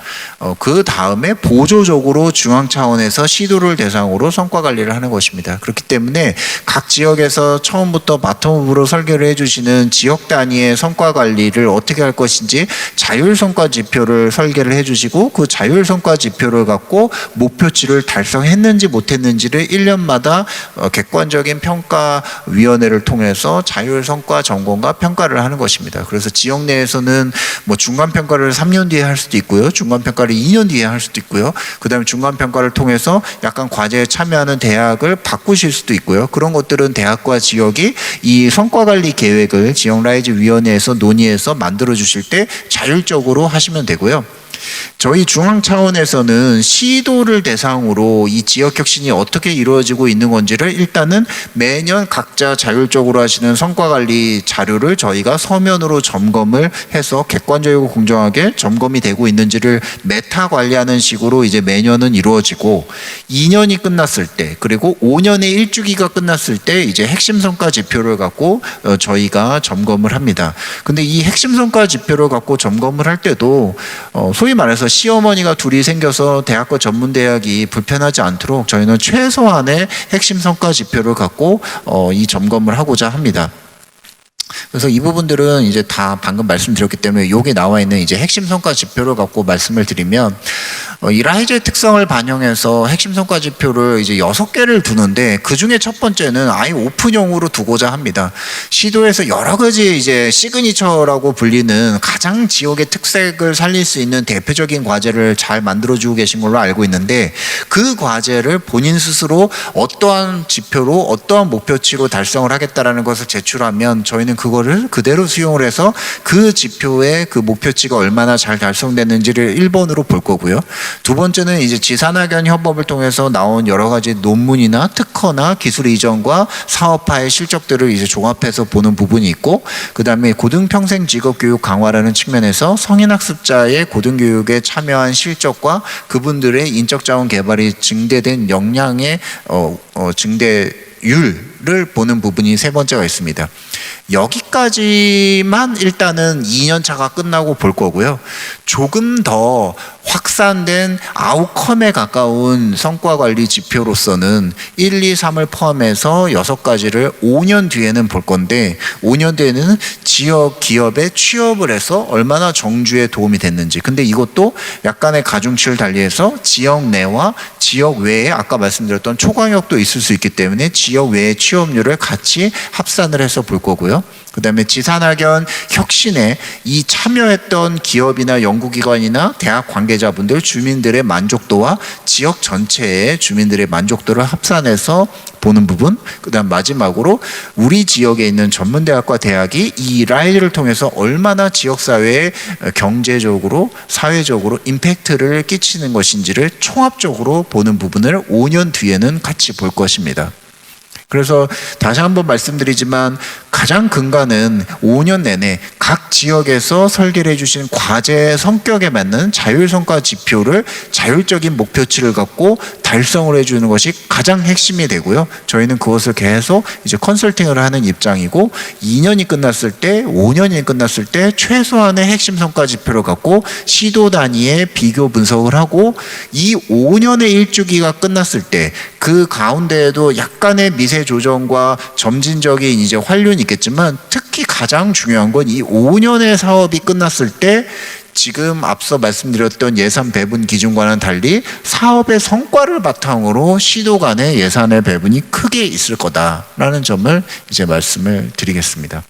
그 다음에 보조적으로 중앙 차원에서 시도를 대상으로 성과관리를 하는 것입니다. 그렇기 때문에 각 지역에서 처음부터 바텀업으로 설계를 해주시는 지역 단위의 성과관리를 어떻게 할 것인지 자율성과 지표를 설계를 해주시고, 그 자율성과 지표를 갖고 목표치를 달성했는지 못했는지를 1년마다 객관적인 평가위원회를 통해서 자율성과 점검과 평가를 하는 것입니다. 그래서 지역 내에서는 뭐 중간평가를 3년 뒤에 할 수도 있고요, 중간평가를 2년 뒤에 할 수도 있고요, 그 다음에 중간평가를 통해서 약간 과제에 참여하는 대학을 바꾸실 수도 있고요. 그런 것들은 대학과 지역이 이 성과관리 계획을 지역 라이즈 위원회에서 논의해서 만들어 주실 때 자율적으로 하시면 되고요. 저희 중앙 차원에서는 시도를 대상으로 이 지역 혁신이 어떻게 이루어지고 있는 건지를 일단은 매년 각자 자율적으로 하시는 성과관리 자료를 저희가 서면으로 점검을 해서 객관적이고 공정하게 점검이 되고 있는지를 메타 관리하는 식으로 이제 매년은 이루어지고, 2년이 끝났을 때 그리고 5년의 1주기가 끝났을 때 이제 핵심 성과 지표를 갖고 저희가 점검을 합니다. 근데 이 핵심 성과 지표를 갖고 점검을 할 때도 소위 말해서 시어머니가 둘이 생겨서 대학과 전문대학이 불편하지 않도록 저희는 최소한의 핵심 성과 지표를 갖고 이 점검을 하고자 합니다. 그래서 이 부분들은 이제 다 방금 말씀드렸기 때문에 여기 나와 있는 이제 핵심 성과 지표를 갖고 말씀을 드리면, 이 라이즈의 특성을 반영해서 핵심 성과 지표를 이제 6개를 두는데 그 중에 첫 번째는 아예 오픈형으로 두고자 합니다. 시도에서 여러 가지 이제 시그니처라고 불리는 가장 지역의 특색을 살릴 수 있는 대표적인 과제를 잘 만들어주고 계신 걸로 알고 있는데 그 과제를 본인 스스로 어떠한 지표로 어떠한 목표치로 달성을 하겠다라는 것을 제출하면 저희는 그거를 그대로 수용을 해서 그 지표의 그 목표치가 얼마나 잘 달성됐는지를 1번으로 볼 거고요. 두 번째는 이제 지산학연 협업을 통해서 나온 여러 가지 논문이나 특허나 기술 이전과 사업화의 실적들을 이제 종합해서 보는 부분이 있고, 그 다음에 고등평생 직업교육 강화라는 측면에서 성인학습자의 고등교육에 참여한 실적과 그분들의 인적자원 개발이 증대된 역량의 증대율을 보는 부분이 세 번째가 있습니다. 여기까지만 일단은 2년차가 끝나고 볼 거고요. 조금 더 확산된 아웃컴에 가까운 성과관리 지표로서는 1, 2, 3을 포함해서 6가지를 5년 뒤에는 볼 건데, 5년 뒤에는 지역 기업에 취업을 해서 얼마나 정주에 도움이 됐는지, 근데 이것도 약간의 가중치를 달리해서 지역 내와 지역 외에 아까 말씀드렸던 초광역도 있을 수 있기 때문에 지역 외의 취업률을 같이 합산을 해서 볼 거고요. 그 다음에 지산학연 혁신에 이 참여했던 기업이나 연구기관이나 대학 관계자분들, 주민들의 만족도와 지역 전체의 주민들의 만족도를 합산해서 보는 부분. 그 다음 마지막으로 우리 지역에 있는 전문대학과 대학이 이 라이즈를 통해서 얼마나 지역사회에 경제적으로 사회적으로 임팩트를 끼치는 것인지를 총합적으로 보는 부분을 5년 뒤에는 같이 볼 것입니다. 그래서 다시 한번 말씀드리지만 가장 근간은 5년 내내 각 지역에서 설계를 해주신 과제 성격에 맞는 자율성과 지표를 자율적인 목표치를 갖고 달성을 해주는 것이 가장 핵심이 되고요. 저희는 그것을 계속 이제 컨설팅을 하는 입장이고, 2년이 끝났을 때, 5년이 끝났을 때 최소한의 핵심 성과 지표를 갖고 시도 단위의 비교 분석을 하고, 이 5년의 일주기가 끝났을 때 그 가운데에도 약간의 미세 조정과 점진적인 이제 환륜이 있겠지만, 특히 가장 중요한 건 이 5년의 사업이 끝났을 때 지금 앞서 말씀드렸던 예산 배분 기준과는 달리 사업의 성과를 바탕으로 시도 간의 예산의 배분이 크게 있을 거다라는 점을 이제 말씀을 드리겠습니다.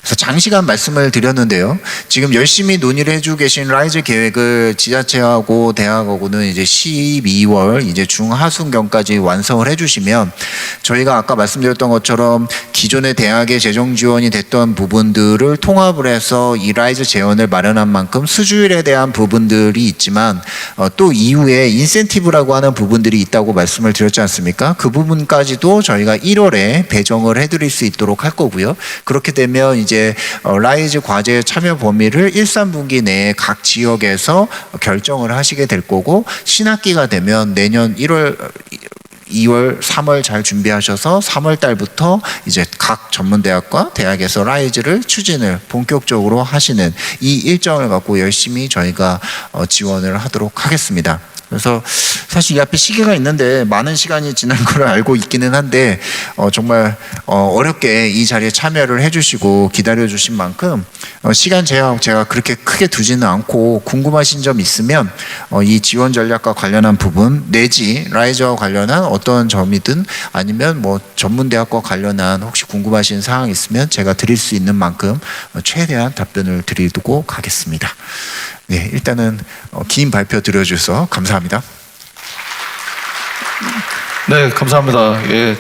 그래서 장시간 말씀을 드렸는데요. 지금 열심히 논의를 해주고 계신 라이즈 계획을 지자체하고 대학하고는 이제 12월 이제 중하순경까지 완성을 해주시면 저희가 아까 말씀드렸던 것처럼 기존의 대학의 재정 지원이 됐던 부분들을 통합을 해서 이 라이즈 재원을 마련한 만큼 수주율에 대한 부분들이 있지만 또 이후에 인센티브라고 하는 부분들이 있다고 말씀을 드렸지 않습니까? 그 부분까지도 저희가 1월에 배정을 해드릴 수 있도록 할 거고요. 그렇게 되면 이제 라이즈 과제 참여 범위를 1, 3분기 내에 각 지역에서 결정을 하시게 될 거고, 신학기가 되면 내년 1월 2월, 3월 잘 준비하셔서 3월 달부터 이제 각 전문대학과 대학에서 라이즈를 추진을 본격적으로 하시는 이 일정을 갖고 열심히 저희가 지원을 하도록 하겠습니다. 그래서 사실 이 앞에 시계가 있는데 많은 시간이 지난 걸 알고 있기는 한데 정말 어렵게 이 자리에 참여를 해주시고 기다려주신 만큼 시간 제약 제가 그렇게 크게 두지는 않고, 궁금하신 점 있으면 이 지원 전략과 관련한 부분 내지 라이즈와 관련한 어떤 점이든 아니면 뭐 전문대학과 관련한 혹시 궁금하신 사항 있으면 제가 드릴 수 있는 만큼 최대한 답변을 드리고 가겠습니다. 네, 일단은 긴 발표 드려주셔서 감사합니다. 네, 감사합니다. 예.